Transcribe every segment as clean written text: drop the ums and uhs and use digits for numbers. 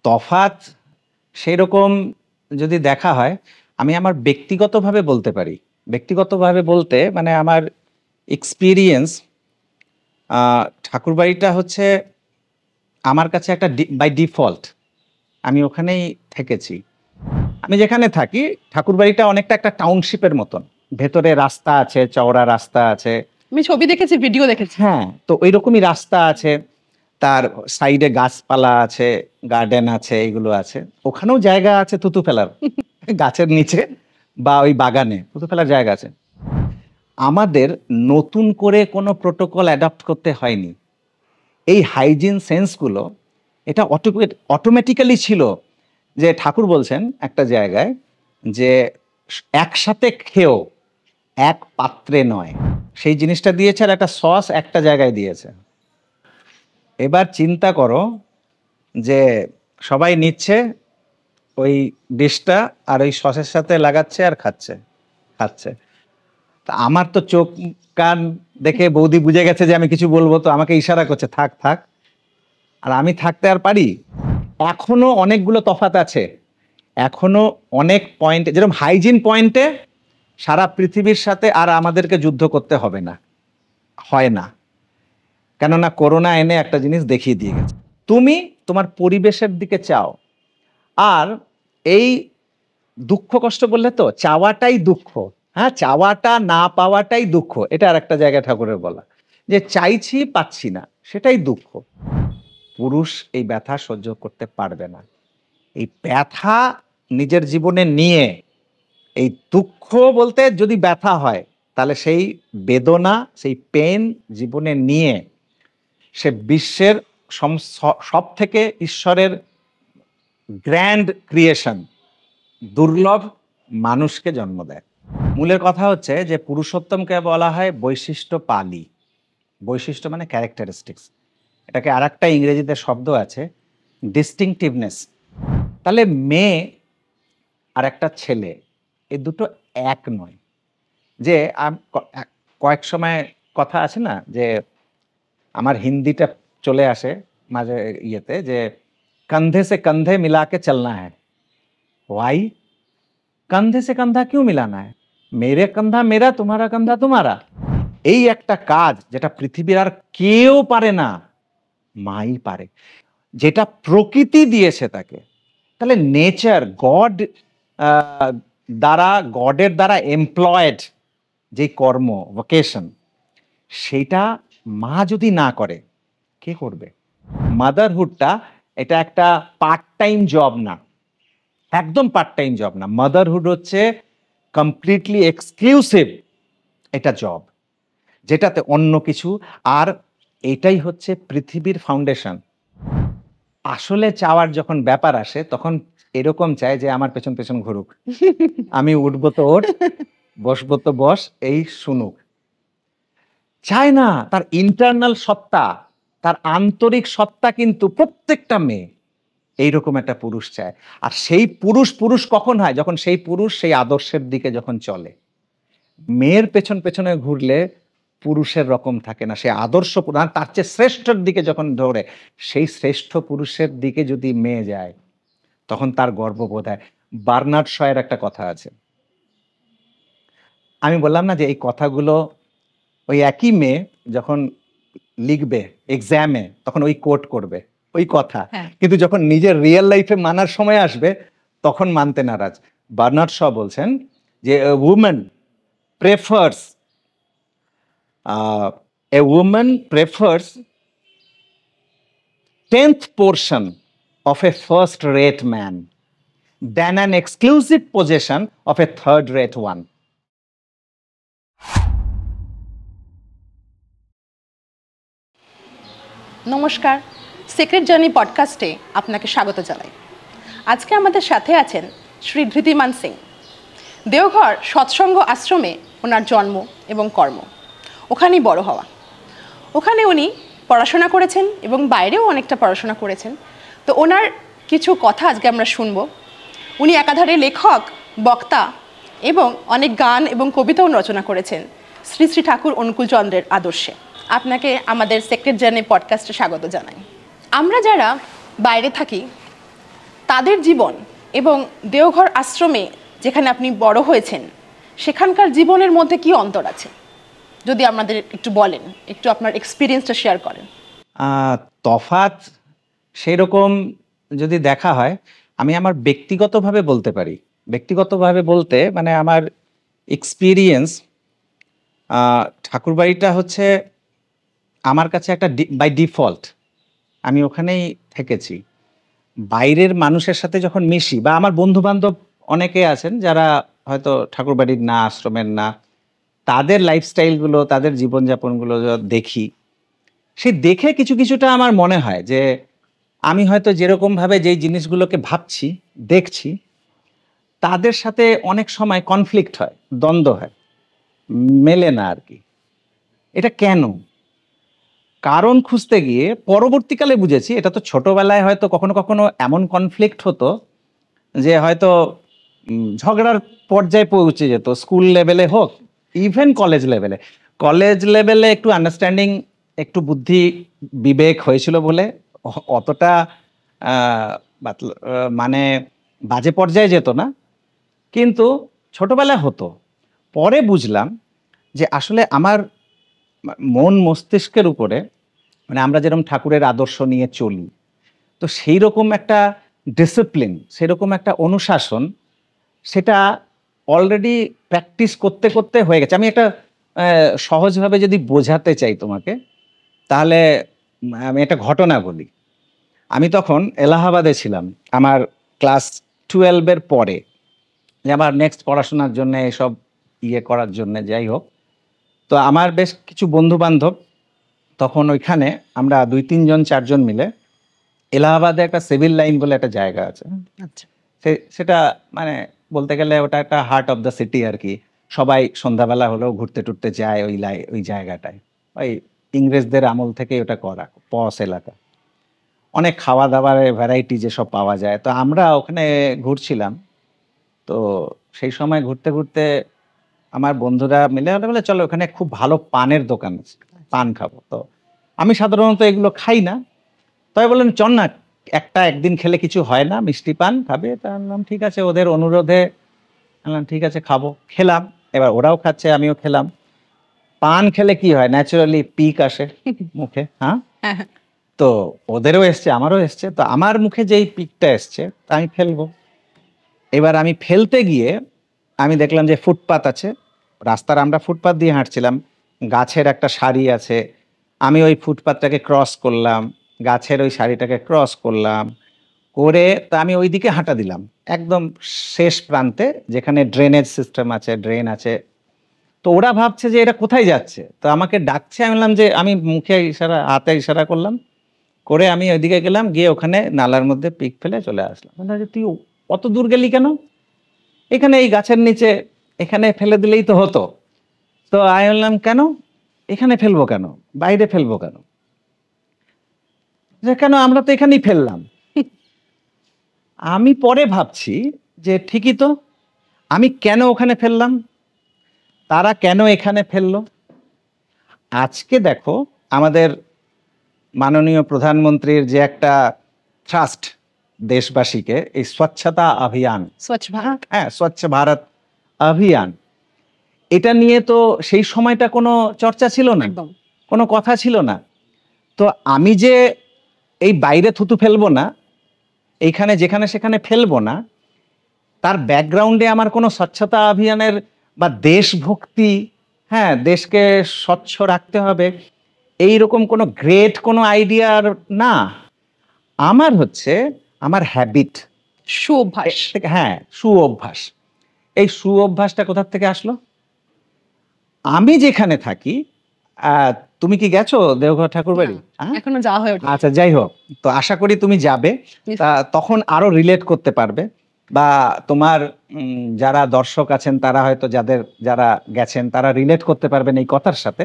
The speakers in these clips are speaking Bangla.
তফাৎ সেই রকম যদি দেখা হয়, আমি আমার ব্যক্তিগতভাবে বলতে পারি। ব্যক্তিগতভাবে বলতে মানে আমার এক্সপেরিয়েন্স, ঠাকুরবাড়িটা হচ্ছে আমার কাছে একটা বাই ডিফল্ট আমি ওখানেই থেকেছি। আমি যেখানে থাকি ঠাকুরবাড়িটা অনেকটা একটা টাউনশিপের মতন, ভেতরে রাস্তা আছে, চওড়া রাস্তা আছে। আমি ছবি দেখেছি, ভিডিও দেখেছি। হ্যাঁ, তো ওই রকমই রাস্তা আছে, তার সাইডে গাছপালা আছে, গার্ডেন আছে, এগুলো আছে। ওখানেও জায়গা আছে থুতু ফেলার গাছের নিচে বা ওই বাগানে থুতু ফেলার জায়গা আছে। আমাদের নতুন করে কোনো প্রোটোকল অ্যাডাপ্ট করতে হয়নি। এই হাইজিন সেন্সগুলো এটা অটোমেটিক্যালি ছিল। যে ঠাকুর বলছেন একটা জায়গায় যে একসাথে খেও, এক পাত্রে নয়, সেই জিনিসটা দিয়েছে। আর একটা সস একটা জায়গায় দিয়েছে। এবার চিন্তা করো যে সবাই নিচ্ছে ওই ডিশটা আর ওই সসের সাথে লাগাচ্ছে আর খাচ্ছে। তা আমার তো চোখ কান দেখে বৌদি বুঝে গেছে যে আমি কিছু বলবো, তো আমাকে ইশারা করছে থাক থাক। আর আমি থাকতে আর পারি? এখনো অনেকগুলো তফাৎ আছে, এখনো অনেক পয়েন্টে, যেরকম হাইজিন পয়েন্টে সারা পৃথিবীর সাথে আর আমাদেরকে যুদ্ধ করতে হবে না, হয় না। কেননা করোনা এনে একটা জিনিস দেখিয়ে দিয়ে গেছে। তুমি তোমার পরিবেশের দিকে চাও, আর এই দুঃখ কষ্ট বললে তো চাওয়াটাই দুঃখ। হ্যাঁ, চাওয়াটা না পাওয়াটাই দুঃখ, এটা আর একটা জায়গায় ঠাকুরের বলা, যে চাইছি পাচ্ছি না, সেটাই দুঃখ। পুরুষ এই ব্যথা সহ্য করতে পারবে না। এই ব্যথা নিজের জীবনে নিয়ে, এই দুঃখ বলতে যদি ব্যথা হয়, তাহলে সেই বেদনা, সেই পেন জীবনে নিয়ে সে বিশ্বের সব থেকে ঈশ্বরের গ্র্যান্ড ক্রিয়েশন, দুর্লভ মানুষকে জন্ম দেয়। মূলের কথা হচ্ছে যে পুরুষোত্তমকে বলা হয় বৈশিষ্ট্যপালী। বৈশিষ্ট্য মানে ক্যারেক্টারিস্টিক্স। এটাকে আর একটা ইংরেজিতে শব্দ আছে, ডিস্টিংটিভনেস। তাহলে মেয়ে আর একটা ছেলে, এই দুটো এক নয়। যে কয়েক সময় কথা আছে না, যে আমার হিন্দিটা চলে আসে মাঝে ইয়েতে, যে कंधे से कंधे मिला के चलना है। वाई? कंधे से कंधा क्यों मिलाना है? मेरे कंधा मेरा, तुम्हारा कंधा तुम्हारा। এই একটা কাজ যেটা পৃথিবীর আর কেউ পারে না, মাই পারে, যেটা প্রকৃতি দিয়েছে তাকে। তাহলে নেচার, গড দ্বারা, গডের দ্বারা এমপ্লয়েড যে কর্ম, ভোকেশন, সেটা মা যদি না করে কে করবে? মাদারহুডটা এটা একটা পার্ট টাইম জব না, একদম পার্ট টাইম জব না। মাদারহুড হচ্ছে কমপ্লিটলি এক্সক্লুসিভ এটা জব, যেটাতে অন্য কিছু, আর এটাই হচ্ছে পৃথিবীর ফাউন্ডেশন। আসলে চাওয়ার যখন ব্যাপার আসে তখন এরকম চায় যে আমার পেছন পেছন ঘুরুক, আমি উঠবো তো ওঠ, বসবো তো বস, এই শুনুক। চায় না তার ইন্টারনাল সত্তা, তার আন্তরিক সত্তা, কিন্তু প্রত্যেকটা মেয়ে এইরকম একটা পুরুষ চায়। আর সেই পুরুষ কখন হয়? যখন সেই পুরুষ সেই আদর্শের দিকে যখন চলে। মেয়ের পেছন পেছনে ঘুরলে পুরুষের রকম থাকে না, সে আদর্শ তার চেয়ে শ্রেষ্ঠর দিকে যখন ধরে, সেই শ্রেষ্ঠ পুরুষের দিকে যদি মেয়ে যায় তখন তার গর্ববোধ হয়। বার্নার্ড শয়ের একটা কথা আছে, আমি বললাম না যে এই কথাগুলো ওই একই মেয়ে যখন লিখবে এক্সামে তখন ওই কোট করবে ওই কথা, কিন্তু যখন নিজের রিয়েল লাইফে মানার সময় আসবে তখন মানতে নারাজ। বার্নার্ড শ বলছেন যে a woman prefers 10th portion of a first-rate man than an exclusive possession of a third-rate one. নমস্কার, সিক্রেট জার্নি পডকাস্টে আপনাকে স্বাগত জানাই। আজকে আমাদের সাথে আছেন শ্রী ধৃতিমান সিং। দেওঘর সৎসঙ্গ আশ্রমে ওনার জন্ম এবং কর্ম, ওখানেই বড় হওয়া। ওখানে উনি পড়াশোনা করেছেন এবং বাইরেও অনেকটা পড়াশোনা করেছেন। তো ওনার কিছু কথা আজকে আমরা শুনব। উনি একাধারে লেখক, বক্তা এবং অনেক গান এবং কবিতাও রচনা করেছেন শ্রী শ্রী ঠাকুর অনুকূলচন্দ্রের আদর্শে। আপনাকে আমাদের সিক্রেট জার্নি পডকাস্টে স্বাগত জানাই। আমরা যারা বাইরে থাকি তাদের জীবন এবং দেওঘর আশ্রমে যেখানে আপনি বড় হয়েছেন সেখানকার জীবনের মধ্যে কি অন্তর আছে, যদি আমাদের একটু বলেন, একটু আপনার এক্সপিরিয়েন্সটা শেয়ার করেন। তফাৎ সেই রকম যদি দেখা হয়, আমি আমার ব্যক্তিগতভাবে বলতে পারি। ব্যক্তিগতভাবে বলতে মানে আমার এক্সপিরিয়েন্স, ঠাকুরবাড়িটা হচ্ছে আমার কাছে একটা বাই ডিফল্ট আমি ওখানেই থেকেছি। বাইরের মানুষের সাথে যখন মিশি বা আমার বন্ধু বান্ধব অনেকে আছেন যারা হয়তো ঠাকুরবাড়ির না, আশ্রমের না, তাদের লাইফস্টাইলগুলো, তাদের জীবনযাপনগুলো দেখি, সেই দেখে কিছু কিছুটা আমার মনে হয় যে আমি হয়তো যেরকমভাবে যেই জিনিসগুলোকে ভাবছি, দেখছি, তাদের সাথে অনেক সময় কনফ্লিক্ট হয়, দ্বন্দ্ব হয়, মেলে না আর কি। এটা কেন? কারণ খুঁজতে গিয়ে পরবর্তীকালে বুঝেছি এটা তো ছোটবেলায় হয়তো কখনো কখনো এমন কনফ্লিক্ট হতো যে হয়তো ঝগড়ার পর্যায়ে পৌঁছে যেত, স্কুল লেভেলে হোক, ইভেন কলেজ লেভেলে একটু আন্ডারস্ট্যান্ডিং, একটু বুদ্ধি বিবেক হয়েছিল বলে অতটা মানে বাজে পর্যায়ে যেত না, কিন্তু ছোটবেলায় হতো। পরে বুঝলাম যে আসলে আমার মন মস্তিষ্কের উপরে, মানে আমরা যেরকম ঠাকুরের আদর্শ নিয়ে চলি, তো সেই রকম একটা ডিসিপ্লিন, সেরকম একটা অনুশাসন, সেটা অলরেডি প্র্যাকটিস করতে করতে হয়ে গেছে। আমি একটা সহজভাবে যদি বোঝাতে চাই তোমাকে, তাহলে আমি একটা ঘটনা বলি। আমি তখন এলাহাবাদে ছিলাম আমার ক্লাস 12-এর পরে, যে আমার নেক্সট পড়াশোনার জন্য এসব করার জন্য, যাই হোক। তো আমার বেশ কিছু বন্ধু বান্ধব তখন ওইখানে আমরা 2-3 জন 4 জন মিলে এলাহাবাদে একটা সিভিল লাইন বলে একটা জায়গা আছে। আচ্ছা, সেটা মানে বলতে গেলে ওটা একটা হার্ট অফ দ্য সিটি আর কি। সবাই সন্ধ্যাবেলা হলেও ঘুরতে টুরতে যায় ওই জায়গাটায়। ওই ইংরেজদের আমল থেকে ওটা করা, পস এলাকা। অনেক খাওয়া দাওয়ারের ভ্যারাইটি যেসব পাওয়া যায়, তো আমরা ওখানে ঘুরছিলাম। তো সেই সময় ঘুরতে ঘুরতে আমার বন্ধুরা মিলে বলে চলো ওখানে খুব ভালো পানের দোকান আছে, পান খাবো। তো আমি সাধারণত এগুলো খাই না, তবে বললেন চল না, একদিন খেলে কিছু হয় না, মিষ্টি পান খাবে। তা বললাম ঠিক আছে, ওদের অনুরোধে বললাম ঠিক আছে খাবো। খেলাম, এবার ওরাও খাচ্ছে, আমিও খেলাম। পান খেলে কি হয়, ন্যাচারালি পিক আসে মুখে। হ্যাঁ, হ্যাঁ, তো ওদেরও এসছে, আমারও এসছে। তো আমার মুখে যেই পিকটা এসছে তা আমি ফেলবো। এবার আমি ফেলতে গিয়ে আমি দেখলাম যে ফুটপাত আছে রাস্তার, আমরা ফুটপাত দিয়ে হাঁটছিলাম, গাছের একটা সারি আছে, আমি ওই ফুটপাতটাকে ক্রস করলাম, গাছের ওই সারিটাকে ক্রস করলাম করে, তো আমি ওই দিকে হাঁটা দিলাম একদম শেষ প্রান্তে যেখানে ড্রেনেজ সিস্টেম আছে, ড্রেন আছে। তো ওরা ভাবছে যে এটা কোথায় যাচ্ছে, তো আমাকে ডাকছে। আমি বললাম যে, আমি মুখে ইশারা, হাতে ইশারা করলাম, করে আমি ওইদিকে গেলাম, গিয়ে ওখানে নালার মধ্যে পিক ফেলে চলে আসলাম। বললাম যে তুই অত দূর গেলি কেন? এখানে এই গাছের নিচে, এখানে ফেলে দিলেই তো হতো। তো আমি বললাম কেন এখানে ফেলবো, কেন বাইরে ফেলবো কেন? যে কেন, আমরা তো এখানেই ফেললাম। আমি পরে ভাবছি যে ঠিকই তো, আমি কেন ওখানে ফেললাম, তারা কেন এখানে ফেললো। আজকে দেখো আমাদের মাননীয় প্রধানমন্ত্রীর যে একটা ট্রাস্ট দেশবাসীকে, এই স্বচ্ছতা অভিযান, স্বচ্ছ ভারত, হ্যাঁ স্বচ্ছ ভারত অভিযান, এটা নিয়ে তো সেই সময়টা কোনো চর্চা ছিল না, একদম কোনো কথা ছিল না। তো আমি যে এই বাইরে থুতু ফেলবো না, এইখানে যেখানে সেখানে ফেলবো না, তার ব্যাকগ্রাউন্ডে আমার কোনো স্বচ্ছতা অভিযানের বা দেশভক্তি, হ্যাঁ দেশকে স্বচ্ছ রাখতে হবে, এই রকম কোনো গ্রেট কোনো আইডিয়ার না। আমার হচ্ছে আমার হ্যাবিট, সুঅভ্যাস। হ্যাঁ সুঅভ্যাস। এই সুঅভ্যাসটা কোথা থেকে আসলো? আমি যেখানে থাকি, তুমি কি গেছো দেওঘর ঠাকুরবাড়ি? হ্যাঁ, এখনো যাওয়া হয়ে ওঠে। আচ্ছা যাই হোক, তো আশা করি তুমি যাবে, তা তখন আরো রিলেট করতে পারবে, বা তোমার যারা দর্শক আছেন তারা হয়তো যারা গেছেন তারা রিলেট করতে পারবেন এই কথার সাথে।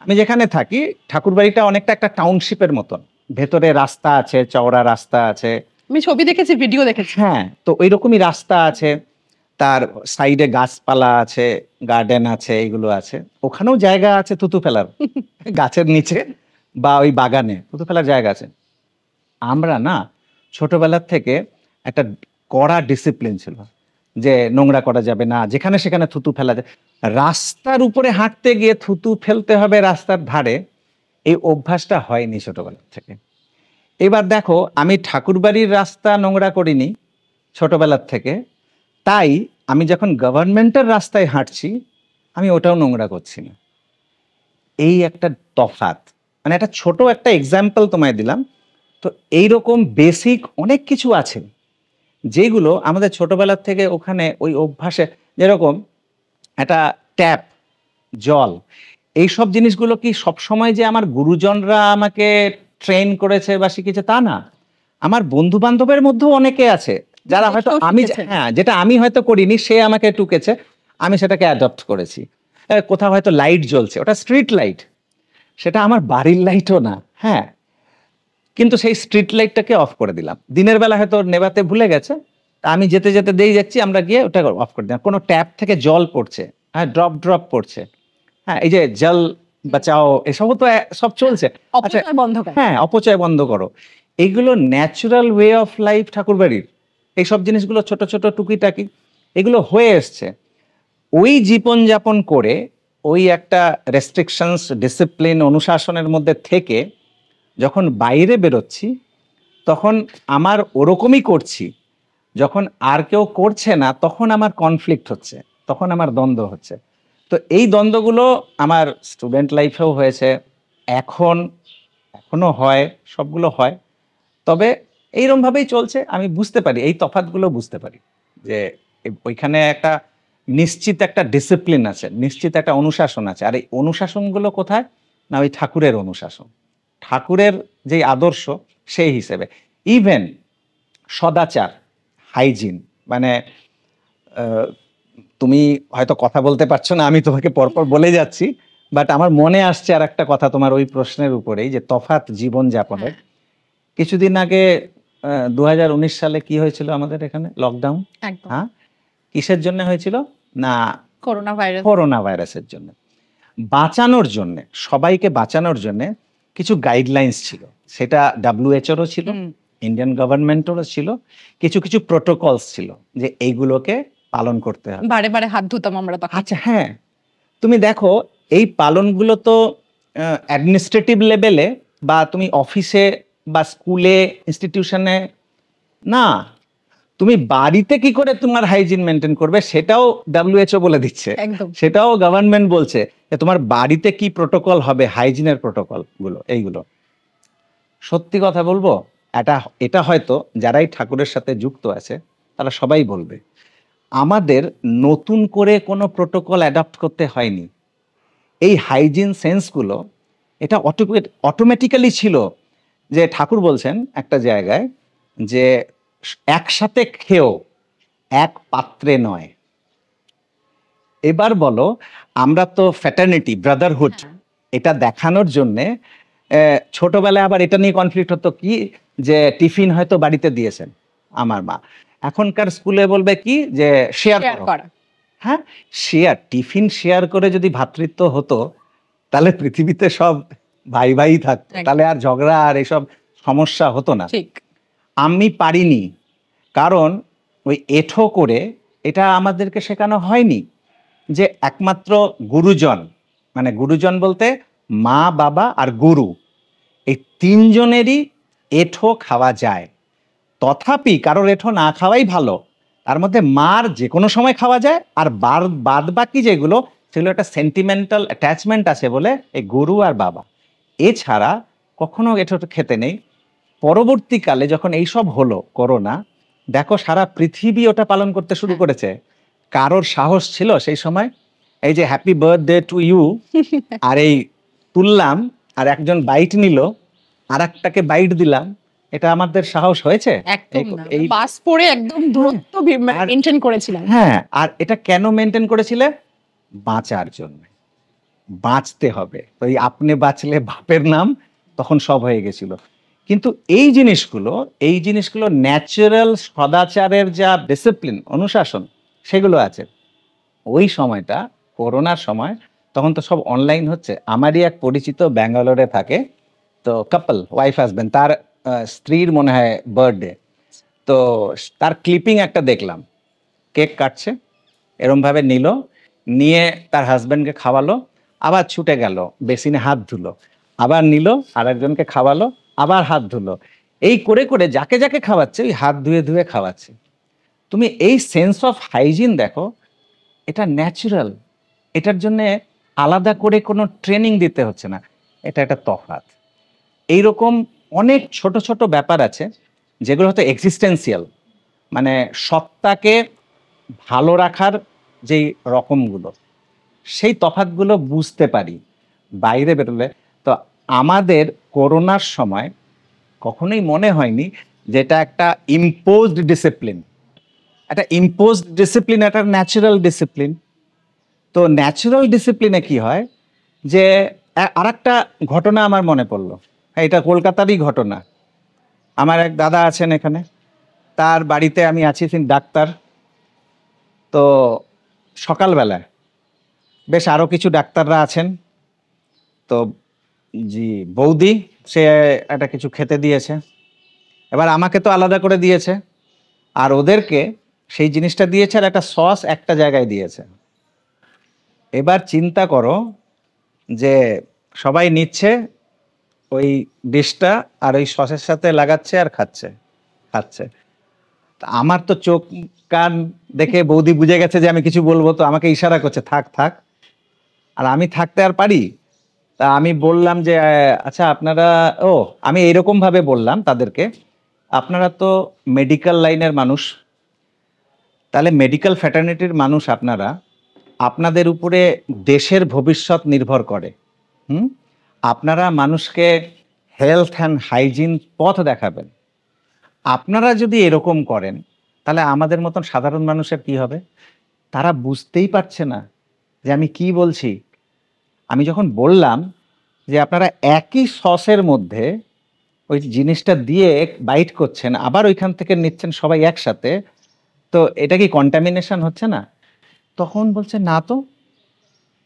আমি যেখানে থাকি ঠাকুরবাড়িটা অনেকটা একটা টাউনশিপের মতন, ভেতরে রাস্তা আছে, চওড়া রাস্তা আছে। আমি ছবি দেখেছি, ভিডিও দেখেছি। হ্যাঁ, তো ওই রকমই রাস্তা আছে, তার সাইডে গাছপালা আছে, গার্ডেন আছে, এইগুলো আছে। ওখানেও জায়গা আছে থুতু ফেলার, গাছের নিচে বা ওই বাগানে থুতু ফেলার জায়গা আছে। আমরা না ছোটবেলার থেকে একটা কড়া ডিসিপ্লিন ছিল যে নোংরা করা যাবে না, যেখানে সেখানে থুতু ফেলা যায়। রাস্তার উপরে হাঁটতে গিয়ে থুতু ফেলতে হবে রাস্তার ধারে, এই অভ্যাসটা হয়নি ছোটবেলা থেকে। এবার দেখো, আমি ঠাকুরবাড়ির রাস্তা নোংরা করিনি ছোটবেলার থেকে, তাই আমি যখন গভর্নমেন্টের রাস্তায় হাঁটছি আমি ওটাও নোংরা করছি না। এই একটা তফাৎ, মানে একটা ছোট একটা এক্সাম্পল তোমায় দিলাম। তো এইরকম বেসিক অনেক কিছু আছে যেগুলো আমাদের ছোটবেলার থেকে ওখানে ওই অভ্যাসে, যেরকম একটা ট্যাপ জল, এইসব জিনিসগুলো কি সবসময় যে আমার গুরুজনরা আমাকে ট্রেন করেছে বা শিখেছে তা না। আমার বন্ধু বান্ধবের মধ্যেও অনেকে আছে যারা হয়তো আমি, হ্যাঁ, যেটা আমি হয়তো করিনি সে আমাকে টুকেছে, আমি সেটাকে অ্যাডপ্ট করেছি। কোথাও হয়তো লাইট জ্বলছে, ওটা স্ট্রিট লাইট, সেটা আমার বাড়ির লাইটও না, হ্যাঁ, কিন্তু সেই স্ট্রিট লাইটটাকে অফ করে দিলাম। দিনের বেলা হয়তো নেভাতে ভুলে গেছে, আমি যেতে যেতে দিয়ে যাচ্ছি, আমরা গিয়ে ওটা অফ করে দিলাম। কোনো ট্যাপ থেকে জল পড়ছে, হ্যাঁ, ড্রপ ড্রপ পড়ছে, হ্যাঁ, এই যে জল বাঁচাও এসবও তো সব চলছে। আচ্ছা, হ্যাঁ, অপচয় বন্ধ করো, এইগুলো ন্যাচারাল ওয়ে অফ লাইফ ঠাকুরবাড়ির। এইসব জিনিসগুলো ছোট ছোট টুকিটাকি এগুলো হয়ে এসছে। ওই জীবনযাপন করে ওই একটা রেস্ট্রিকশনস, ডিসিপ্লিন, অনুশাসনের মধ্যে থেকে যখন বাইরে বেরোচ্ছি তখন আমার ওরকমই করছি, যখন আর কেউ করছে না তখন আমার কনফ্লিক্ট হচ্ছে, তখন আমার দ্বন্দ্ব হচ্ছে। তো এই দ্বন্দ্বগুলো আমার স্টুডেন্ট লাইফেও হয়েছে, এখনো হয়, সবগুলো হয়। তবে এইরকমভাবেই চলছে। আমি বুঝতে পারি, এই তফাৎগুলো বুঝতে পারি যে ওইখানে একটা নিশ্চিত একটা ডিসিপ্লিন আছে, নিশ্চিত একটা অনুশাসন আছে। আর এই অনুশাসনগুলো কোথায় না, ওই ঠাকুরের অনুশাসন, ঠাকুরের যে আদর্শ সেই হিসেবে। ইভেন সদাচার, হাইজিন, মানে তুমি হয়তো কথা বলতে পারছো না, আমি তোমাকে পরপর বলে যাচ্ছি, বাট আমার মনে আসছে আর একটা কথা তোমার ওই প্রশ্নের উপরেই, যে তফাৎ জীবনযাপনের। কিছুদিন আগে 2019 সালে কি হয়েছিল আমাদের এখানে, লকডাউন। হ্যাঁ, কিসের জন্য হয়েছিল না, করোনা ভাইরাসের জন্য। বাঁচানোর জন্য, সবাইকে বাঁচানোর জন্য কিছু গাইডলাইন্স ছিল, সেটা WHO ছিল, ইন্ডিয়ান গভর্নমেন্টেরও ছিল, কিছু কিছু প্রোটোকলস ছিল যে এইগুলোকে পালন করতে হবে। বারে বারে হাত ধুতাম আমরা তখন। আচ্ছা, হ্যাঁ, তুমি দেখো এই পালনগুলো তো অ্যাডমিনিস্ট্রেটিভ লেভেলে বা তুমি অফিসে বা স্কুলে, ইনস্টিটিউশনে না, তুমি বাড়িতে কি করে তোমার হাইজিন মেনটেন করবে সেটাও WHO বলে দিচ্ছে, সেটাও গভর্নমেন্ট বলছে যে তোমার বাড়িতে কি প্রোটোকল হবে, হাইজিনের প্রোটোকল গুলো। এইগুলো সত্যি কথা বলবো, এটা হয়তো যারাই ঠাকুরের সাথে যুক্ত আছে তারা সবাই বলবে, আমাদের নতুন করে কোনো প্রোটোকল অ্যাডপ্ট করতে হয়নি। এই হাইজিন সেন্সগুলো এটা অটোমেটিক্যালি ছিল। যে ঠাকুর বলছেন একটা জায়গায় যে একসাথে খেও, এক পাত্রে নয়। এবার বলো, আমরা তো ফ্র্যাটার্নিটি, ব্রাদারহুড, এটা দেখানোর জন্যে ছোটবেলায় আবার এটা নিয়ে কনফ্লিক্ট হতো কি, যে টিফিন হয়তো বাড়িতে দিয়েছেন আমার মা, এখনকার স্কুলে বলবে কি যে শেয়ার করা। হ্যাঁ, শেয়ার, টিফিন শেয়ার করে যদি ভ্রাতৃত্ব হতো তাহলে পৃথিবীতে সব ভাই ভাই থাকতো, তাহলে আর ঝগড়া আর এসব সমস্যা হতো না। আমি পারিনি, কারণ ওই এঠো করে এটা আমাদেরকে শেখানো হয়নি যে একমাত্র গুরুজন, মানে গুরুজন বলতে মা, বাবা আর গুরু, এই তিনজনেরই এঠো খাওয়া যায়। তথাপি কারোর এঠো না খাওয়াই ভালো, তার মধ্যে মার যে কোনো সময় খাওয়া যায়, আর বাদ বাকি যেগুলো সেগুলো একটা সেন্টিমেন্টাল অ্যাটাচমেন্ট আছে বলে এই গুরু আর বাবা, এছাড়া কখনো এঠো খেতে নেই। পরবর্তীকালে যখন এইসব হলো করোনা, দেখো সারা পৃথিবী ওটা পালন করতে শুরু করেছে। কারোর সাহস ছিল সেই সময় এই যে হ্যাপি বার্থডে টু ইউ, আর এই তুললাম আর একজন বাইট নিল, আর একটাকে বাইট দিলাম, এটা আমাদের সাহস হয়েছে? এই পাস পড়ে একদম দূরত্ব মেইনটেইন করেছিলাম। হ্যাঁ, আর এটা কেন মেইনটেইন করেছিলে? বাঁচার জন্য, বাঁচতে হবে। তো এই আপনি বাঁচলে বাপের নাম, তখন সব হয়ে গেছিল। কিন্তু এই জিনিসগুলো ন্যাচারাল সদাচারের যা ডিসিপ্লিন, অনুশাসন, সেগুলো আছে। ওই সময়টা করোনার সময়, তখন তো সব অনলাইন হচ্ছে। আমারই এক পরিচিত ব্যাঙ্গালোরে থাকে, তো কাপল, ওয়াইফ হাজবেন্ড, তার স্ত্রীর মনে হয় বার্থডে, তো তার ক্লিপিং একটা দেখলাম, কেক কাটছে, এরম ভাবে নিল, নিয়ে তার হাজবেন্ডকে খাওয়ালো, আবার ছুটে গেল, বেসিনে হাত ধুলো, আবার নিল, আরেকজনকে খাওয়ালো, আবার হাত ধুলো, এই করে করে যাকে যাকে খাওয়াচ্ছে ওই হাত ধুয়ে ধুয়ে খাওয়াচ্ছে। তুমি এই সেন্স অফ হাইজিন দেখো, এটা ন্যাচারাল, এটার জন্য আলাদা করে কোনো ট্রেনিং দিতে হচ্ছে না, এটা একটা তফাৎ। এইরকম অনেক ছোট ছোট ব্যাপার আছে যেগুলো হয়তো এক্সিস্টেন্সিয়াল, মানে সত্তাকে ভালো রাখার যেই রকমগুলো, সেই তফাৎগুলো বুঝতে পারি বাইরে বেরোলে। তো আমাদের করোনার সময় কখনোই মনে হয়নি যেটা একটা ইম্পোজড ডিসিপ্লিন, একটা ইম্পোজড ডিসিপ্লিন একটা ন্যাচারাল ডিসিপ্লিন। তো ন্যাচারাল ডিসিপ্লিনে কি হয় যে আরেকটা ঘটনা আমার মনে পড়লো, এটা কলকাতারই ঘটনা। আমার এক দাদা আছেন এখানে, তার বাড়িতে আমি আছি, তিনি ডাক্তার। তো সকালবেলায় বেশ আরও কিছু ডাক্তাররা আছেন, তো জি বৌদি সে একটা কিছু খেতে দিয়েছে, এবার আমাকে তো আলাদা করে দিয়েছে, আর ওদেরকে সেই জিনিসটা দিয়েছে আর একটা সস একটা জায়গায় দিয়েছে। এবার চিন্তা করো যে সবাই নিচ্ছে ওই ডিশটা আর ওই সসের সাথে লাগাচ্ছে আর খাচ্ছে খাচ্ছে। তা আমার তো চোখ কান দেখে বৌদি বুঝে গেছে যে আমি কিছু বলবো, তো আমাকে ইশারা করছে থাক থাক, আর আমি থাকতে আর পারি? তা আমি বললাম যে আচ্ছা আপনারা, ও আমি এইরকম ভাবে বললাম তাদেরকে, আপনারা তো মেডিকেল লাইনের মানুষ, তাহলে মেডিকেল ফ্র্যাটার্নিটির মানুষ আপনারা, আপনাদের উপরে দেশের ভবিষ্যৎ নির্ভর করে। হুম, আপনারা মানুষকে হেলথ অ্যান্ড হাইজিন পথ দেখাবেন। আপনারা যদি এরকম করেন তাহলে আমাদের মতন সাধারণ মানুষের কি হবে? তারা বুঝতেই পারছে না যে আমি কি বলছি। আমি যখন বললাম যে আপনারা একই সসের মধ্যে ওই জিনিসটা দিয়ে বাইট করছেন, আবার ওইখান থেকে নিচ্ছেন সবাই একসাথে, তো এটা কি কন্টামিনেশন হচ্ছে না? তখন বলছে না তো,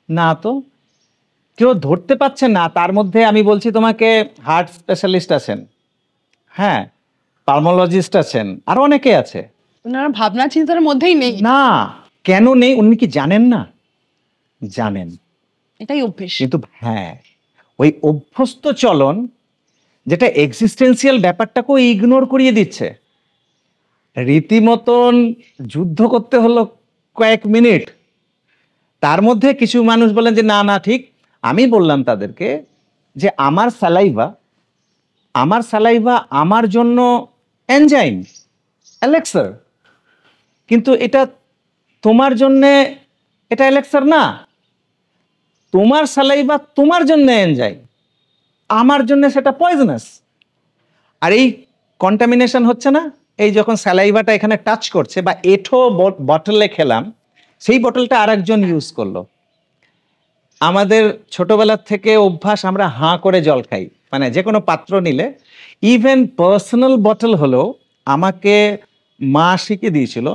না তো, কেউ ধরতে পারছে না। তার মধ্যে আমি বলছি তোমাকে হার্ট স্পেশালিস্ট আছেন, হ্যাঁ, পালমোলজিস্ট আছেন, আরো অনেকে আছে। ওনারা ভাবনা চিন্তার মধ্যেই নেই। না, কেন নেই উনি কি জানেন না? জানেন, এটাই অভ্যেস। কিন্তু হ্যাঁ, ওই অভ্যস্ত চলন যেটা এক্সিস্টেন্সিয়াল ব্যাপারটাকেও ইগনোর করিয়ে দিচ্ছে। রীতিমতন যুদ্ধ করতে হলো কয়েক মিনিট। তার মধ্যে কিছু মানুষ বলেন যে না না ঠিক, আমি বললাম তাদেরকে যে আমার স্যালাইভা আমার জন্য এনজাইম, এলেক্সার, কিন্তু এটা তোমার জন্য এটা এলেক্সার না। তোমার স্যালাইভা তোমার জন্য এনজাইম, আমার জন্য সেটা পয়জনাস। আর এই কন্টামিনেশন হচ্ছে না, এই যখন স্যালাইভাটা এখানে টাচ করছে বা এঠো বটলে খেলাম, সেই বটলটা আরেকজন ইউজ করলো। আমাদের ছোটবেলার থেকে অভ্যাস, আমরা হাঁ করে জল খাই, মানে যে কোনো পাত্র নিলে, ইভেন পার্সোনাল বটল হলেও আমাকে মা শিখিয়ে দিয়েছিল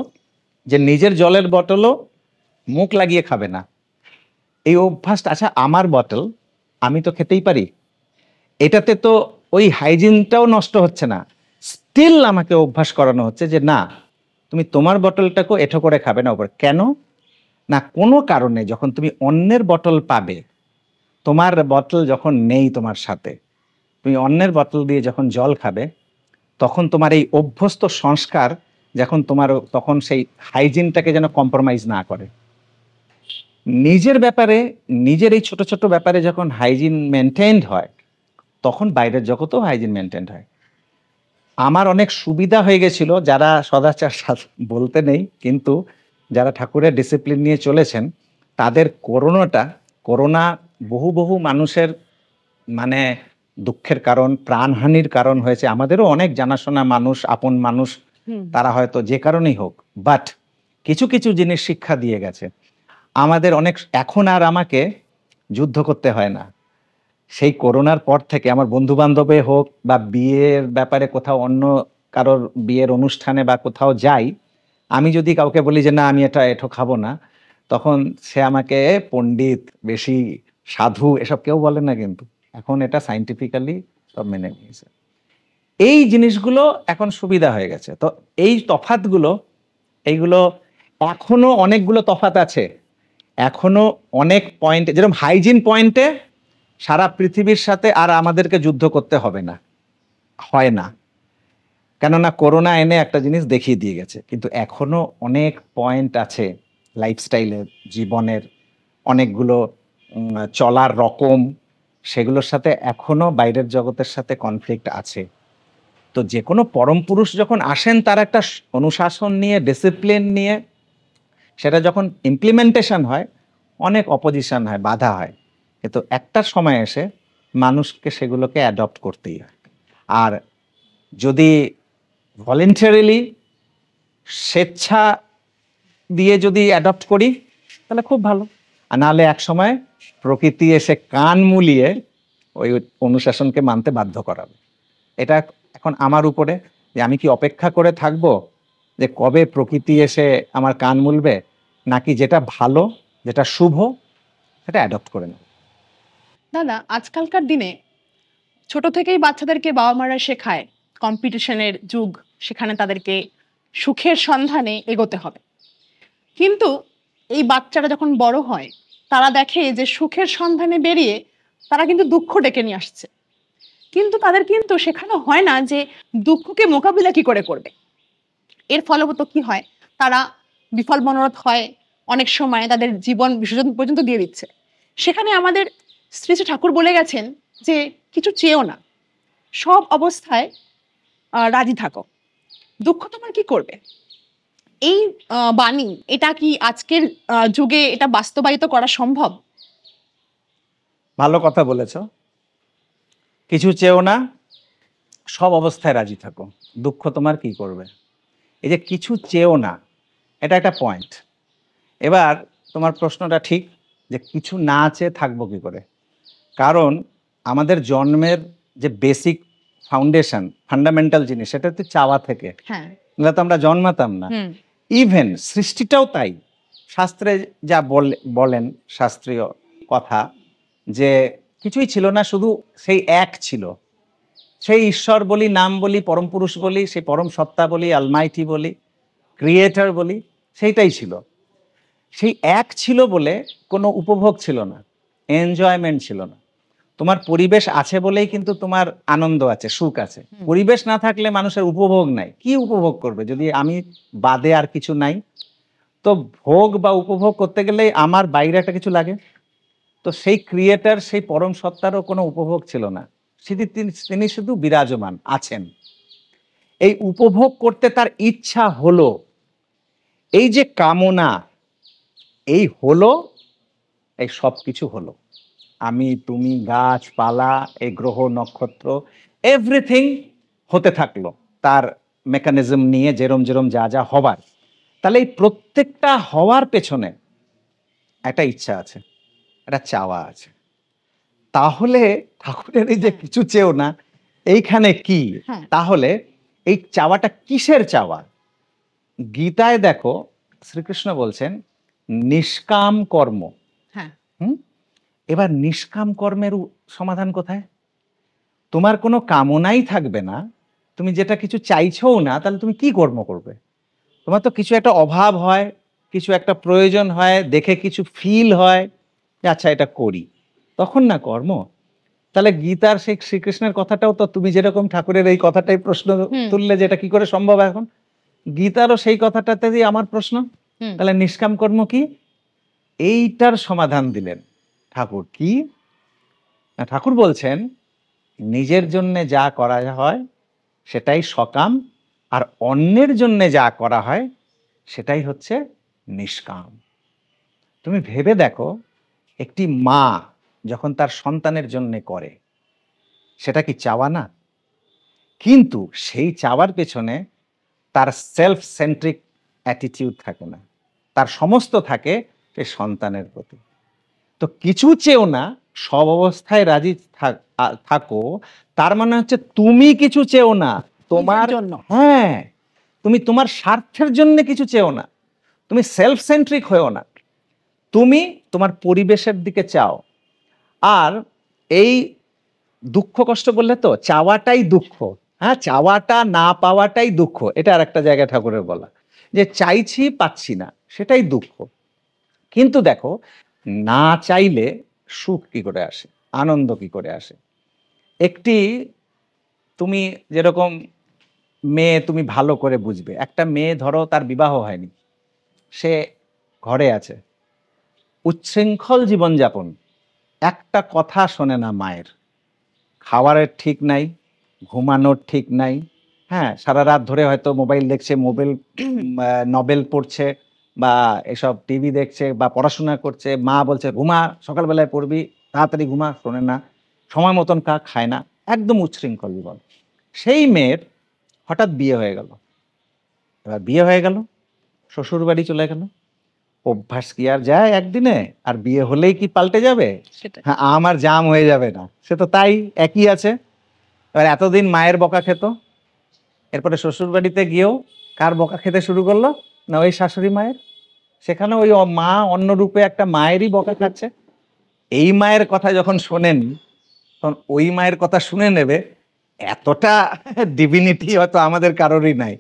যে নিজের জলের বটলও মুখ লাগিয়ে খাবে না। এই অভ্যাসটা, আচ্ছা আমার বটল আমি তো খেতেই পারি, এটাতে তো ওই হাইজিনটাও নষ্ট হচ্ছে না, স্টিল আমাকে অভ্যাস করানো হচ্ছে যে না তুমি তোমার বটলটাকেও এঠো করে খাবে না ওপরে। কেন না, কোনো কারণে যখন তুমি অন্যের বটল পাবে, তোমার বটল যখন নেই তোমার সাথে, তুমি অন্যের বটল দিয়ে যখন জল খাবে, তখন তোমার এই অভ্যস্ত সংস্কার যখন তোমার, তখন সেই হাইজিনটাকে যেন কম্প্রোমাইজ না করে। নিজের ব্যাপারে, নিজের এই ছোট ছোট ব্যাপারে যখন হাইজিন মেনটেন্ড হয়, তখন বাইরের জগতেও হাইজিন মেনটেন্ড হয়। আমার অনেক সুবিধা হয়ে গেছিল, যারা সদাচার বলতে নেই, কিন্তু যারা ঠাকুরের ডিসিপ্লিন নিয়ে চলেছেন, তাদের করোনা বহু বহু মানুষের মানে দুঃখের কারণ, প্রাণহানির কারণ হয়েছে। আমাদেরও অনেক জানাশোনা মানুষ, আপন মানুষ, তারা হয়তো যে কারণেই হোক, বাট কিছু কিছু জিনিস শিক্ষা দিয়ে গেছে আমাদের অনেক। এখন আর আমাকে যুদ্ধ করতে হয় না। সেই করোনার পর থেকে আমার বন্ধু বান্ধবে হোক বা বিয়ের ব্যাপারে কোথাও অন্য কারোর বিয়ের অনুষ্ঠানে বা কোথাও যাই, আমি যদি কাউকে বলি যে না আমি এটা এঠো খাবো না, তখন সে আমাকে পণ্ডিত, বেশি সাধু এসব কেউ বলে না, কিন্তু এখন এটা সাইন্টিফিক্যালি সব মেনে নিয়েছে। এই জিনিসগুলো এখন সুবিধা হয়ে গেছে। তো এই তফাতগুলো, এইগুলো এখনো অনেকগুলো তফাত আছে, এখনো অনেক পয়েন্টে, যেরকম হাইজিন পয়েন্টে সারা পৃথিবীর সাথে আর আমাদেরকে যুদ্ধ করতে হবে না, হয় না, কেননা করোনা এনে একটা জিনিস দেখিয়ে দিয়ে গেছে। কিন্তু এখনো অনেক পয়েন্ট আছে লাইফস্টাইলের, জীবনের অনেকগুলো চলার রকম, সেগুলোর সাথে এখনো বাইরের জগতের সাথে কনফ্লিক্ট আছে। তো যে কোনো পরম পুরুষ যখন আসেন, তার একটা অনুশাসন নিয়ে, ডিসিপ্লিন নিয়ে, সেটা যখন ইমপ্লিমেন্টেশন হয়, অনেক অপোজিশন হয়, বাধা হয়, কিন্তু একটা সময় এসে মানুষকে সেগুলোকে অ্যাডপ্ট করতেই হয়। আর যদি ভলেন্টারিলি, স্বেচ্ছা দিয়ে যদি অ্যাডপ্ট করি, তাহলে খুব ভালো। আর নাহলে এক সময় প্রকৃতি এসে কান মুলিয়ে ওই অনুশাসনকে মানতে বাধ্য করাবে। এটা এখন আমার উপরে, যে আমি কি অপেক্ষা করে থাকবো যে কবে প্রকৃতি এসে আমার কান মুলবে, নাকি যেটা ভালো, যেটা শুভ, সেটা অ্যাডপ্ট করে নেব। দাদা, আজকালকার দিনে ছোট থেকেই বাচ্চাদেরকে বাবা মারা শেখায় কম্পিটিশনের যুগ, সেখানে তাদেরকে সুখের সন্ধানে এগোতে হবে। কিন্তু এই বাচ্চারা যখন বড় হয়, তারা দেখে যে সুখের সন্ধানে বেরিয়ে তারা কিন্তু দুঃখ ডেকে নিয়ে আসছে। কিন্তু তাদের কিন্তু শেখানো হয় না যে দুঃখকে মোকাবিলা কি করে করবে। এর ফলবত কি হয়, তারা বিফল মনোরথ হয়, অনেক সময় তাদের জীবন বিসর্জন পর্যন্ত দিয়ে দিচ্ছে। সেখানে আমাদের শ্রী শ্রী ঠাকুর বলে গেছেন যে কিছু চেয়েও না, সব অবস্থায় রাজি থাকো, দুঃখ তোমার কি করবে। এই বাণী, এটা কি আজকের যুগে এটা বাস্তবায়িত করা সম্ভব? ভালো কথা বলেছো। কিছু চেও না, সব অবস্থায় রাজি থাকো, দুঃখ তোমার কি করবে। এই যে কিছু চেও না, এটা একটা পয়েন্ট। এবার তোমার প্রশ্নটা ঠিক, যে কিছু না চেয়ে থাকবো কি করে। কারণ আমাদের জন্মের যে বেসিক ফাউন্ডেশন, ফান্ডামেন্টাল জিনিস, সেটা হচ্ছে চাওয়া থেকে, হ্যাঁ। নাহলে তো আমরা জন্মাতাম না। ইভেন সৃষ্টিটাও তাই। শাস্ত্রে যা বলেন, শাস্ত্রীয় কথা, যে কিছুই ছিল না, শুধু সেই এক ছিল, সেই ঈশ্বর বলি, নাম বলি, পরম পুরুষ বলি, সেই পরম সত্তা বলি, আলমাইটি বলি, ক্রিয়েটর বলি, সেইটাই ছিল। সেই এক ছিল বলে কোনো উপভোগ ছিল না, এনজয়মেন্ট ছিল না। তোমার পরিবেশ আছে বলেই কিন্তু তোমার আনন্দ আছে, সুখ আছে। পরিবেশ না থাকলে মানুষের উপভোগ নাই। কি উপভোগ করবে যদি আমি বাদে আর কিছু নাই? তো ভোগ বা উপভোগ করতে গেলে আমার বাইরে একটা কিছু লাগে। তো সেই ক্রিয়েটর, সেই পরম সত্তারও কোনো উপভোগ ছিল না, তিনি শুধু বিরাজমান আছেন। এই উপভোগ করতে তার ইচ্ছা হলো, এই যে কামনা, এই হলো, এই সব কিছু হলো। আমি, তুমি, গাছপালা, এই গ্রহ নক্ষত্র, এভরিথিং হতে থাকলো তার মেকানিজম নিয়ে, যেরম যেরম যা যা হবার। তাহলে এই প্রত্যেকটা হওয়ার পেছনে একটা ইচ্ছা আছে, একটা চাওয়া আছে। তাহলে ঠাকুরের এই যে কিছু চেও না, এইখানে কি? তাহলে এই চাওয়াটা কিসের চাওয়া? গীতায় দেখো, শ্রীকৃষ্ণ বলছেন নিষ্কাম কর্ম। এবার নিষ্কাম কর্মের সমাধান কোথায়? তোমার কোনো কামনাই থাকবে না, তুমি যেটা কিছু চাইছও না, তাহলে তুমি কি কর্ম করবে? তোমার তো কিছু একটা অভাব হয়, কিছু একটা প্রয়োজন হয়, দেখে কিছু ফিল হয় যে আচ্ছা এটা করি, তখন না কর্ম। তাহলে গীতার সেই শ্রীকৃষ্ণের কথাটাও তো, তুমি যেরকম ঠাকুরের এই কথাটাই প্রশ্ন তুললে যে এটা কি করে সম্ভব, এখন গীতারও সেই কথাটাতে আমার প্রশ্ন, তাহলে নিষ্কাম কর্ম কি? এইটার সমাধান দিলেন ঠাকুর। কি না, ঠাকুর বলছেন নিজের জন্য যা করা হয় সেটাই সকাম, আর অন্যের জন্য যা করা হয় সেটাই হচ্ছে নিষ্কাম। তুমি ভেবে দেখো, একটি মা যখন তার সন্তানের জন্য করে, সেটা কি চাওয়া না? কিন্তু সেই চাওয়ার পেছনে তার সেলফ সেন্ট্রিক অ্যাটিটিউড থাকে না, তার সমস্ত থাকে সেই সন্তানের প্রতি। তো কিছু চেও না, সব অবস্থায় রাজি থাকো, তার মানে হচ্ছে তুমি কিছু চেও না তোমার জন্য। হ্যাঁ, তুমি তোমার স্বার্থের জন্য কিছু চেও না, তুমি সেলফ সেন্ট্রিক হয়েও না, তুমি তোমার পরিবেশের দিকে চাও। আর এই দুঃখ কষ্ট বললে তো চাওয়াটাই দুঃখ, হ্যাঁ, চাওয়াটা না পাওয়াটাই দুঃখ, এটা আর একটা জায়গায় ঠাকুরের বলা, যে চাইছি পাচ্ছি না সেটাই দুঃখ। কিন্তু দেখো, না চাইলে সুখ কি করে আসে, আনন্দ কি করে আসে? একটি, তুমি যেরকম মেয়ে তুমি ভালো করে বুঝবে, একটা মেয়ে ধরো তার বিবাহ হয়নি, সে ঘরে আছে, উচ্ছৃঙ্খল জীবনযাপন, একটা কথা শোনে না মায়ের, খাওয়ারের ঠিক নাই, ঘুমানোর ঠিক নাই, হ্যাঁ, সারা রাত ধরে হয়তো মোবাইল দেখছে, নভেল পড়ছে, বা এসব টিভি দেখছে বা পড়াশোনা করছে, মা বলছে ঘুমা, সকালবেলায় পড়বি, তাড়াতাড়ি ঘুমা, শোনে না, সময় মতন খায় না, একদম উচ্ছৃঙ্খল জীবন। সেই মেয়ের হঠাৎ বিয়ে হয়ে গেল, এবার বিয়ে হয়ে গেল, শ্বশুর বাড়ি চলে গেল, অভ্যাস কি আর যায় একদিনে? আর বিয়ে হলেই কি পাল্টে যাবে? সেটাই। হ্যাঁ, আমার জাম হয়ে যাবে না, সে তো তাই একই আছে। এবার এতদিন মায়ের বকা খেত, এরপরে শ্বশুর বাড়িতে গিয়েও কার বকা খেতে শুরু করলো? না ওই শাশুড়ি মায়ের। সেখানে ওই মা অন্য রূপে একটা মায়েরই বকা খাচ্ছে। এই মায়ের কথা যখন শোনেনি, তখন ওই মায়ের কথা শুনে নেবে, এতটা ডিভিনিটি হয়তো আমাদের কারোরই নাই।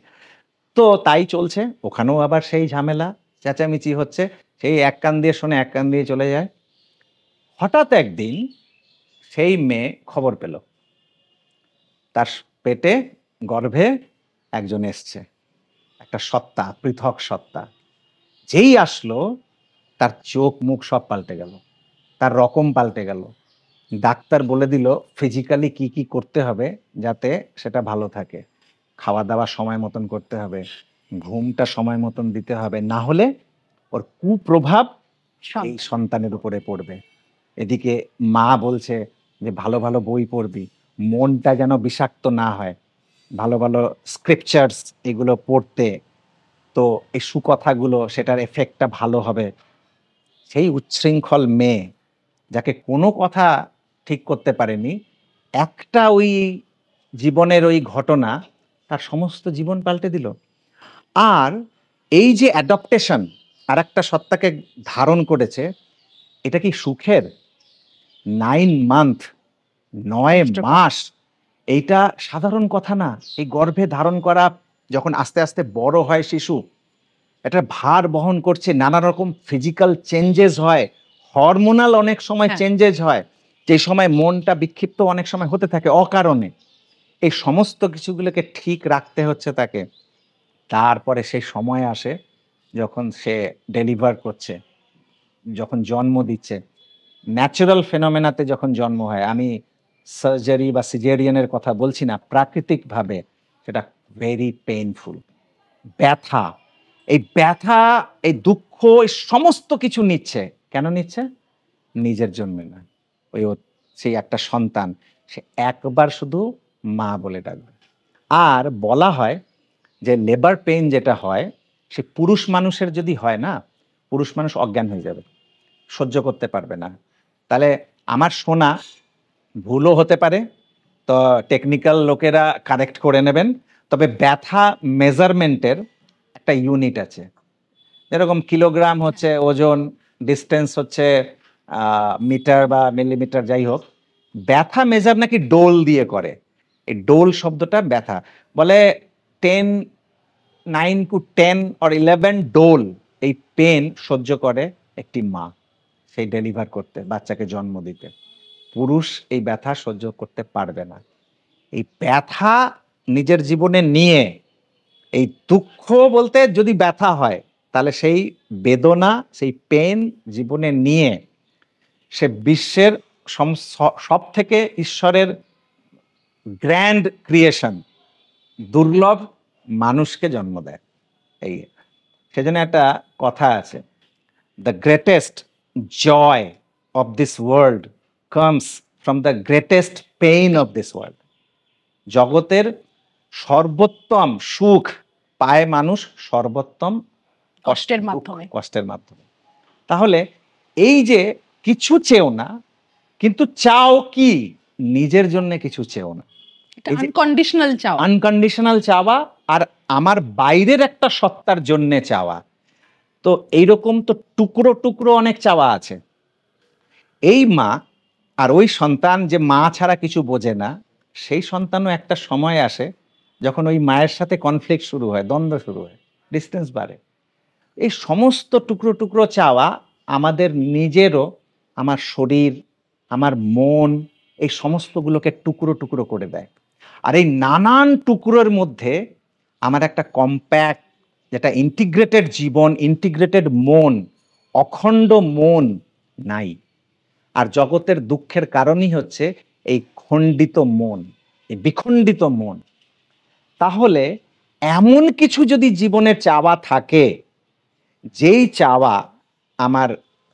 তো তাই চলছে, ওখানেও আবার সেই ঝামেলা, চেঁচামেচি হচ্ছে, সেই এক কান দিয়ে শোনে এক কান দিয়ে চলে যায়। হঠাৎ একদিন সেই মেয়ে খবর পেল তার পেটে, গর্ভে একজন এসছে, একটা সত্তা, পৃথক সত্তা। যেই আসলো, তার চোখ মুখ সব পাল্টে গেল, তার রকম পাল্টে গেল। ডাক্তার বলে দিল ফিজিক্যালি কি কি করতে হবে যাতে সেটা ভালো থাকে, খাওয়া দাওয়া সময় মতন করতে হবে, ঘুমটা সময় মতন দিতে হবে, না হলে ওর কুপ্রভাব এই সন্তানের উপরে পড়বে। এদিকে মা বলছে যে ভালো ভালো বই পড়বি, মনটা যেন বিষাক্ত না হয়, ভালো ভালো স্ক্রিপচার্স এগুলো পড়তে, তো এই সুকথাগুলো সেটার এফেক্টটা ভালো হবে। সেই উচ্ছৃঙ্খল মেয়ে, যাকে কোনো কথা ঠিক করতে পারেনি, একটা ওই জীবনের ওই ঘটনা তার সমস্ত জীবন পাল্টে দিল। আর এই যে অ্যাডপ্টেশন, আর একটা সত্তাকে ধারণ করেছে, এটা কি সুখের? 9 মান্থ, 9 মাস, এইটা সাধারণ কথা না। এই গর্ভে ধারণ করা, যখন আস্তে আস্তে বড় হয় শিশু, এটা ভার বহন করছে, নানা রকম ফিজিক্যাল চেঞ্জেস হয়, হরমোনাল অনেক সময় চেঞ্জেস হয়, যে সময় মনটা বিক্ষিপ্ত অনেক সময় হতে থাকে অকারণে। এই সমস্ত কিছুগুলোকে ঠিক রাখতে হচ্ছে তাকে। তারপরে সেই সময় আসে যখন সে ডেলিভার করছে, যখন জন্ম দিচ্ছে, ন্যাচারাল ফেনোমেনাতে যখন জন্ম হয়, আমি সার্জারি বা সিজেরিয়ানের কথা বলছি না, প্রাকৃতিকভাবে সেটা ভেরি পেইনফুল, ব্যথা। এই ব্যথা, এই দুঃখ, এই সমস্ত কিছু নিচ্ছে, কেন নিচ্ছে? নিজের জন্য না, ওই সেই একটা সন্তান, সে একবার শুধু মা বলে ডাকবে। আর বলা হয় যে লেবার পেইন যেটা হয়, সে পুরুষ মানুষের যদি হয় না, পুরুষ মানুষ অজ্ঞান হয়ে যাবে, সহ্য করতে পারবে না। তাহলে আমার শোনা ভুলও হতে পারে, তো টেকনিক্যাল লোকেরা কারেক্ট করে নেবেন। তবে ব্যথা মেজারমেন্টের একটা ইউনিট আছে, যেরকম কিলোগ্রাম হচ্ছে ওজন, ডিস্টেন্স হচ্ছে মিটার বা মিলিমিটার, যাই হোক। ব্যথা মেজার নাকি ডোল দিয়ে করে। এই ডোল শব্দটা ব্যথা বলে, 9 to 10 or 11 ডোল এই পেন সহ্য করে একটি মা সেই ডেলিভার করতে, বাচ্চাকে জন্ম দিতে। পুরুষ এই ব্যথা সহ্য করতে পারবে না। এই ব্যথা নিজের জীবনে নিয়ে, এই দুঃখ বলতে যদি ব্যথা হয়, তাহলে সেই বেদনা, সেই পেন জীবনে নিয়ে সে বিশ্বের সব থেকে ঈশ্বরের গ্র্যান্ড ক্রিয়েশন, দুর্লভ মানুষকে জন্ম দেয়। এই সেজন্য একটা কথা আছে, the greatest joy of this world comes from the greatest pain of this world. জগতের সর্বোত্তম সুখ পায় মানুষ সর্বোত্তম কষ্টের মাধ্যমে। তাহলে এই যে কিছু চেও না, কিন্তু চাও কি? নিজের জন্য কিছু চেও না, আনকন্ডিশনাল চাওয়া, আর আমার বাইরের একটা সত্তার জন্য চাওয়া। তো এইরকম তো টুকরো টুকরো অনেক চাওয়া আছে। এই মা আর ওই সন্তান যে মা ছাড়া কিছু বোঝে না, সেই সন্তানও একটা সময় আসে যখন ওই মায়ের সাথে কনফ্লিক্ট শুরু হয়, দ্বন্দ্ব শুরু হয়, ডিস্টেন্স বাড়ে। এই সমস্ত টুকরো টুকরো চাওয়া আমাদের নিজেরও, আমার শরীর, আমার মন, এই সমস্তগুলোকে টুকরো টুকরো করে দেয়। আর এই নানান টুকরোর মধ্যে আমার একটা কম্প্যাক্ট, যেটা ইন্টিগ্রেটেড জীবন, ইন্টিগ্রেটেড মন, অখণ্ড মন নাই। আর জগতের দুঃখের কারণই হচ্ছে এই খণ্ডিত মন, এই বিখণ্ডিত মন। তাহলে এমন কিছু যদি জীবনে চাওয়া থাকে, যেই চাওয়া আমার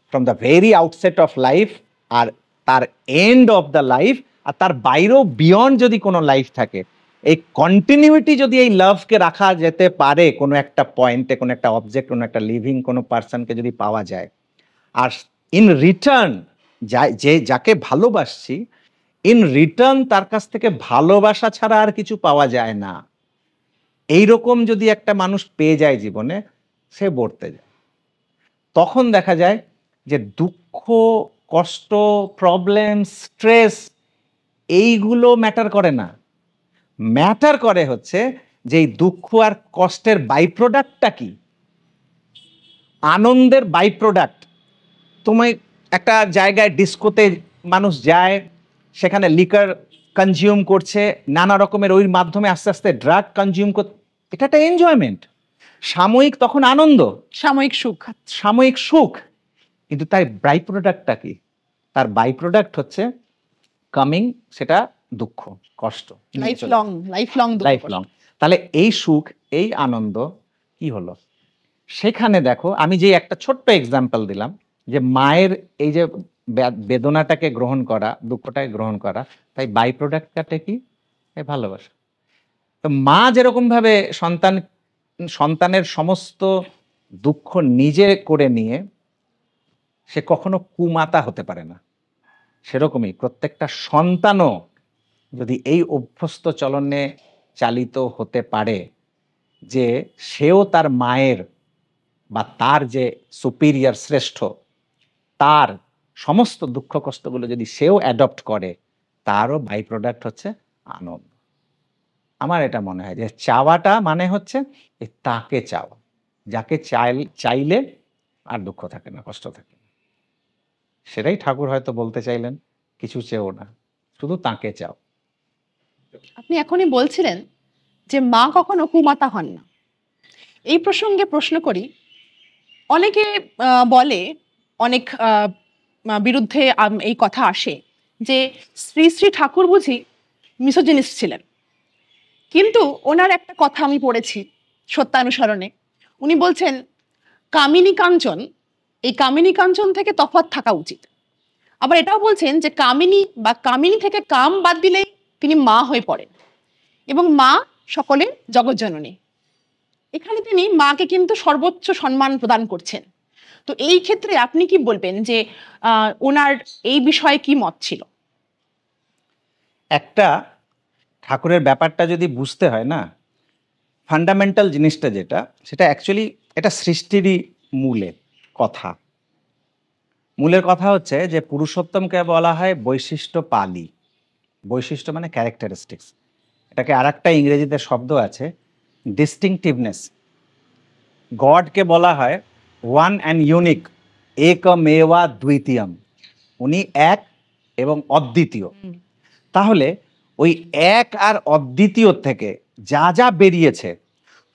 from the very outset of life আর তার এন্ড অফ দ্য লাইফ, আর তার বাইরেও বিয়ন্ড যদি কোনো লাইফ থাকে, এই কন্টিনিউটি যদি এই লাভকে রাখা যেতে পারে কোনো একটা পয়েন্টে, কোনো একটা অবজেক্ট, কোনো একটা লিভিং কোনো পার্সনকে যদি পাওয়া যায়, আর ইন রিটার্ন যাকে ভালোবাসছি, ইন রিটার্ন তার কাছ থেকে ভালোবাসা ছাড়া আর কিছু পাওয়া যায় না, এইরকম যদি একটা মানুষ পেয়ে যায় জীবনে, সে বর্তে যায়। তখন দেখা যায় যে দুঃখ, কষ্ট, প্রবলেম, স্ট্রেস এইগুলো ম্যাটার করে না। ম্যাটার করে হচ্ছে যে এই দুঃখ আর কষ্টের বাই প্রোডাক্টটা কি, আনন্দের বাই প্রোডাক্ট। তুমি একটা জায়গায় ডিস্কোতে মানুষ যায়, সেখানে লিকার কনজিউম করছে, নানা রকমের ওই মাধ্যমে আস্তে আস্তে ড্রাগ কনজিউম করতে, এটা একটা এনজয়মেন্ট, সাময়িক তখন আনন্দ, সাময়িক সুখ। সাময়িক সুখ। কিন্তু তার বাই প্রোডাক্টটা কি? তার বাই প্রোডাক্ট হচ্ছে কামিং, সেটা দুঃখ, কষ্ট, লাইফ লং। তাহলে এই সুখ, এই আনন্দ কি হলো? সেখানে দেখো, আমি যে একটা ছোট্ট এক্সাম্পল দিলাম, যে মায়ের এই যে বেদনাটাকে গ্রহণ করা, দুঃখটাকে গ্রহণ করা, তাই বাই প্রোডাক্টটা কি? এই ভালোবাসা। তো মা যেরকম ভাবে সন্তানের সমস্ত দুঃখ নিজে করে নিয়ে সে কখনো কুমাতা হতে পারে না, সেরকমই প্রত্যেকটা সন্তানও যদি এই অভ্যস্ত চলনে চালিত হতে পারে যে সেও তার মায়ের বা তার যে সুপিরিয়র, শ্রেষ্ঠ, তার সমস্ত দুঃখ কষ্টগুলো যদি সেও অ্যাডপ্ট করে, তারও বাই প্রোডাক্ট হচ্ছে আনন্দ। আমার এটা মনে হয় যে চাওয়াটা মানে হচ্ছে তাকে চাওয়া, যাকে চাইলে আর দুঃখ থাকে না, কষ্ট থাকে না। সেটাই ঠাকুর হয়তো বলতে চাইলেন, কিছু চেও না, শুধু তাকে চাও। আপনি এখনই বলছিলেন যে মা কখনো কুমাতা হন না। এই প্রসঙ্গে প্রশ্ন করি, অনেকে বলে, অনেক বিরুদ্ধে এই কথা আসে যে শ্রী শ্রী ঠাকুর বুঝি মিসোজিনিস্ট ছিলেন। কিন্তু ওনার একটা কথা আমি পড়েছি সত্যানুসরণে, উনি বলছেন কামিনী কাঞ্চন, এই কামিনী কাঞ্চন থেকে তফাৎ থাকা উচিত। আবার এটাও বলছেন যে কামিনী থেকে কাম বাদ দিলেই তিনি মা হয়ে পড়েন, এবং মা সকলের জগৎজননী। এখানে তিনি মাকে কিন্তু সর্বোচ্চ সম্মান প্রদান করছেন। তো এই ক্ষেত্রে আপনি কি বলবেন যে ওনার এই বিষয়ে কি মত ছিল? একটা ঠাকুরের ব্যাপারটা যদি বুঝতে হয় না, ফান্ডামেন্টাল জিনিসটা যেটা, সেটা অ্যাকচুয়ালি এটা সৃষ্টিরই কথা। মূলের কথা হচ্ছে যে পুরুষোত্তমকে বলা হয় বৈশিষ্ট্য পালি। বৈশিষ্ট্য মানে ক্যারেক্টারিস্টিক্স। এটাকে আর একটা ইংরেজিতে শব্দ আছে, ডিস্টিংটিভনেস। গডকে বলা হয় ওয়ান অ্যান্ড ইউনিক, একমেবা দ্বিতীয়ম, উনি এক এবং অদ্বিতীয়। তাহলে ওই এক আর অদ্বিতীয় থেকে যা যা বেরিয়েছে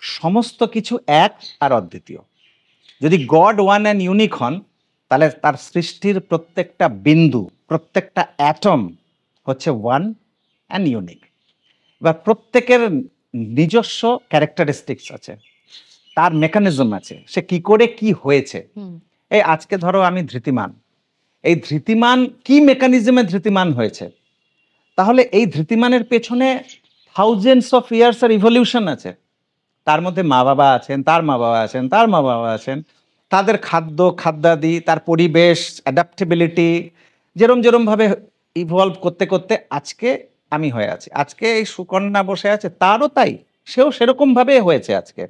সমস্ত কিছু এক আর অদ্বিতীয়। যদি গড ওয়ান অ্যান্ড ইউনিক হন, তাহলে তার সৃষ্টির প্রত্যেকটা বিন্দু, প্রত্যেকটা অ্যাটম হচ্ছে ওয়ান অ্যান্ড ইউনিক। এবার প্রত্যেকের নিজস্ব ক্যারেক্টারিস্টিক্স আছে, তার মেকানিজম আছে, সে কি করে কি হয়েছে। এই আজকে ধরো আমি ধৃতিমান, এই ধৃতিমান কি মেকানিজমে ধৃতিমান হয়েছে, তাহলে এই ধৃতিমানের পেছনে থাউজেন্ডস অফ ইয়ার্স এর ইভলিউশন আছে। তার মধ্যে মা বাবা আছেন, তার মা বাবা আছেন, তার মা বাবা আছেন, তাদের খাদ্যাদি, তার পরিবেশ, অ্যাডাপ্টেবিলিটি, যেরমভাবে ইভলভ করতে করতে আজকে আমি হয়ে আছি। আজকে এই সুকন্যা বসে আছে, তারও তাই, সেও সেরকমভাবে হয়েছে আজকে।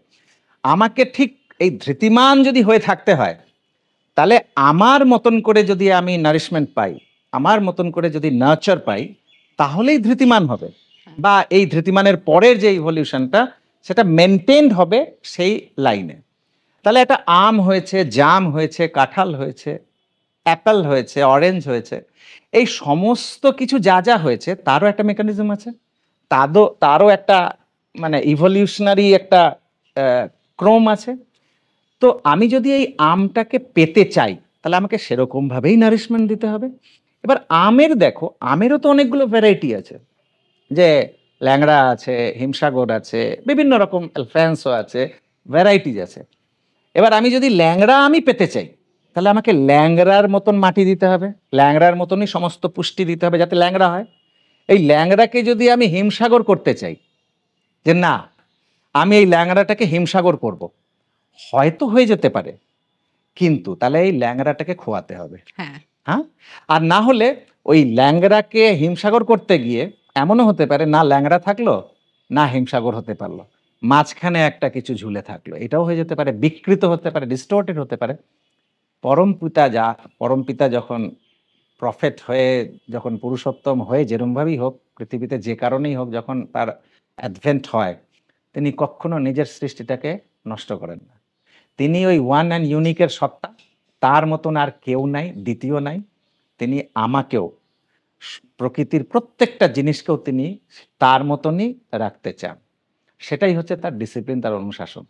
আমাকে ঠিক এই ধৃতিমান যদি হয়ে থাকতে হয়, তাহলে আমার মতন করে যদি আমি নারিশমেন্ট পাই, আমার মতন করে যদি নার্চার পাই, তাহলেই ধৃতিমান হবে। বা এই ধৃতিমানের পরের যে ইভলিউশনটা সেটা মেনটেন্ড হবে সেই লাইনে। তাহলে একটা আম হয়েছে, জাম হয়েছে, কাঁঠাল হয়েছে, অ্যাপেল হয়েছে, অরেঞ্জ হয়েছে, এই সমস্ত কিছু যা যা হয়েছে তারও একটা মেকানিজম আছে, তারও একটা মানে ইভলিউশনারি একটা ক্রম আছে। তো আমি যদি এই আমটাকে পেতে চাই তাহলে আমাকে সেরকমভাবেই নারিশমেন্ট দিতে হবে। এবার আমের দেখো, আমেরও তো অনেকগুলো ভ্যারাইটি আছে, যে ল্যাংড়া আছে, হিমসাগর আছে, বিভিন্ন রকম অ্যালফ্রান্সো আছে, ভ্যারাইটিজ আছে। এবার আমি যদি ল্যাংড়া আমি পেতে চাই তাহলে আমাকে ল্যাংড়ার মতন মাটি দিতে হবে, ল্যাংড়ার মতনই সমস্ত পুষ্টি দিতে হবে যাতে ল্যাংড়া হয়। এই ল্যাংড়াকে যদি আমি হিমসাগর করতে চাই, যে না আমি এই ল্যাংড়াটাকে হিমসাগর করব, হয়তো হয়ে যেতে পারে, কিন্তু তাহলে এই ল্যাংড়াটাকে খোয়াতে হবে। হ্যাঁ, হ্যাঁ, আর না হলে ওই ল্যাংড়াকে হিমসাগর করতে গিয়ে এমনও হতে পারে না ল্যাংড়া থাকলো না হিমসাগর হতে পারলো, মাঝখানে একটা কিছু ঝুলে থাকলো, এটাও হয়ে যেতে পারে, বিকৃত হতে পারে, ডিস্টর্টেড হতে পারে। পরমপিতা যখন প্রফেট হয়ে, যখন পুরুষোত্তম হয়ে, যেরমভাবেই হোক পৃথিবীতে যে কারণেই হোক, যখন তার অ্যাডভেন্ট হয়, তিনি কখনো নিজের সৃষ্টিটাকে নষ্ট করেন না। তিনি ওই ওয়ান অ্যান্ড ইউনিকের সত্তা, তার মতন আর কেউ নাই, দ্বিতীয় নাই। তিনি আমাকেও, প্রকৃতির প্রত্যেকটা জিনিসকেও তিনি তার মতনই রাখতে চান। সেটাই হচ্ছে তার ডিসিপ্লিন, তার অনুশাসন।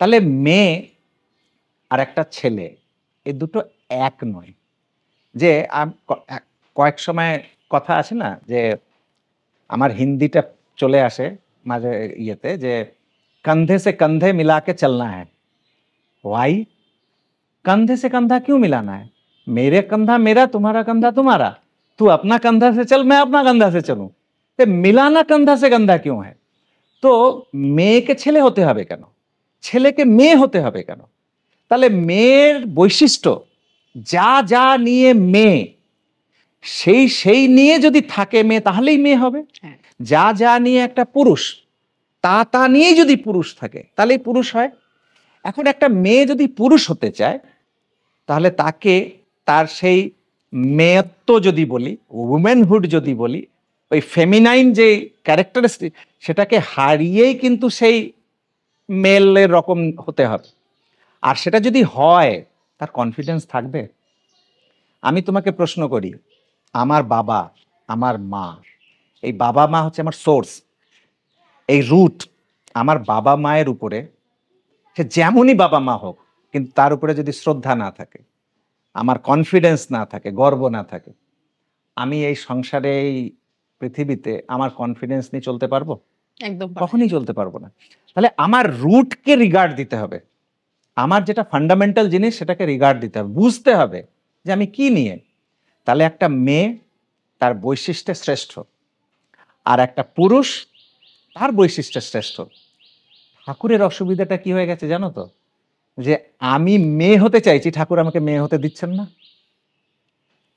তাহলে মেয়ে আর একটা ছেলে, এই দুটো এক নয়। যে কয়েক সময় কথা আছে না, যে আমার হিন্দিটা চলে আসে মাঝে ইয়েতে, যে कंधे से कंधे मिला के चलना है। वाई? कंधे से कंधा क्यों मिलाना है? मेरे कंधा मेरा, तुम्हारा कंधा तुम्हारा, तू अपना कंधा से चल, मैं अपना कंधा से चलूं, तो मिलाना कंधा से कंधा क्यों है? তো মেয়েকে ছেলে হতে হবে কেন, ছেলেকে মেয়ে হতে হবে কেন? তাহলে মেয়ের বৈশিষ্ট্য যা যা নিয়ে মেয়ে, সেই নিয়ে যদি থাকে মেয়ে তাহলেই মেয়ে হবে। হ্যাঁ, যা যা নিয়ে একটা পুরুষ, তা নিয়েই যদি পুরুষ থাকে তাহলেই পুরুষ হয়। এখন একটা মেয়ে যদি পুরুষ হতে চায় তাহলে তাকে তার সেই মেয়ত্ব যদি বলি, উমেনহুড যদি বলি, ওই ফেমিনাইন যে ক্যারেক্টারিস্টিক, সেটাকে হারিয়েই কিন্তু সেই মেলের রকম হতে হবে। আর সেটা যদি হয়, তার কনফিডেন্স থাকবে। আমি তোমাকে প্রশ্ন করি, আমার বাবা, আমার মা, এই বাবা মা হচ্ছে আমার সোর্স, এই রুট। আমার বাবা মায়ের উপরে, সে যেমনই বাবা মা হোক, কিন্তু তার উপরে যদি শ্রদ্ধা না থাকে, আমার কনফিডেন্স না থাকে, গর্ব না থাকে, আমি এই সংসারে, এই পৃথিবীতে আমার কনফিডেন্স নিয়ে চলতে পারবো? একদম কখনই চলতে পারবো না। তাহলে আমার রুটকে রিগার্ড দিতে হবে, আমার যেটা ফান্ডামেন্টাল জিনিস সেটাকে রিগার্ড দিতে হবে, বুঝতে হবে যে আমি কি নিয়ে। তাহলে একটা মেয়ে তার বৈশিষ্ট্যে শ্রেষ্ঠ, আর একটা পুরুষ তার বৈশিষ্ট্যে শ্রেষ্ঠ। ঠাকুরের অসুবিধাটা কি হয়ে গেছে জানো তো, যে আমি মেয়ে হতে চাইছি, ঠাকুর আমাকে মেয়ে হতে দিচ্ছেন না।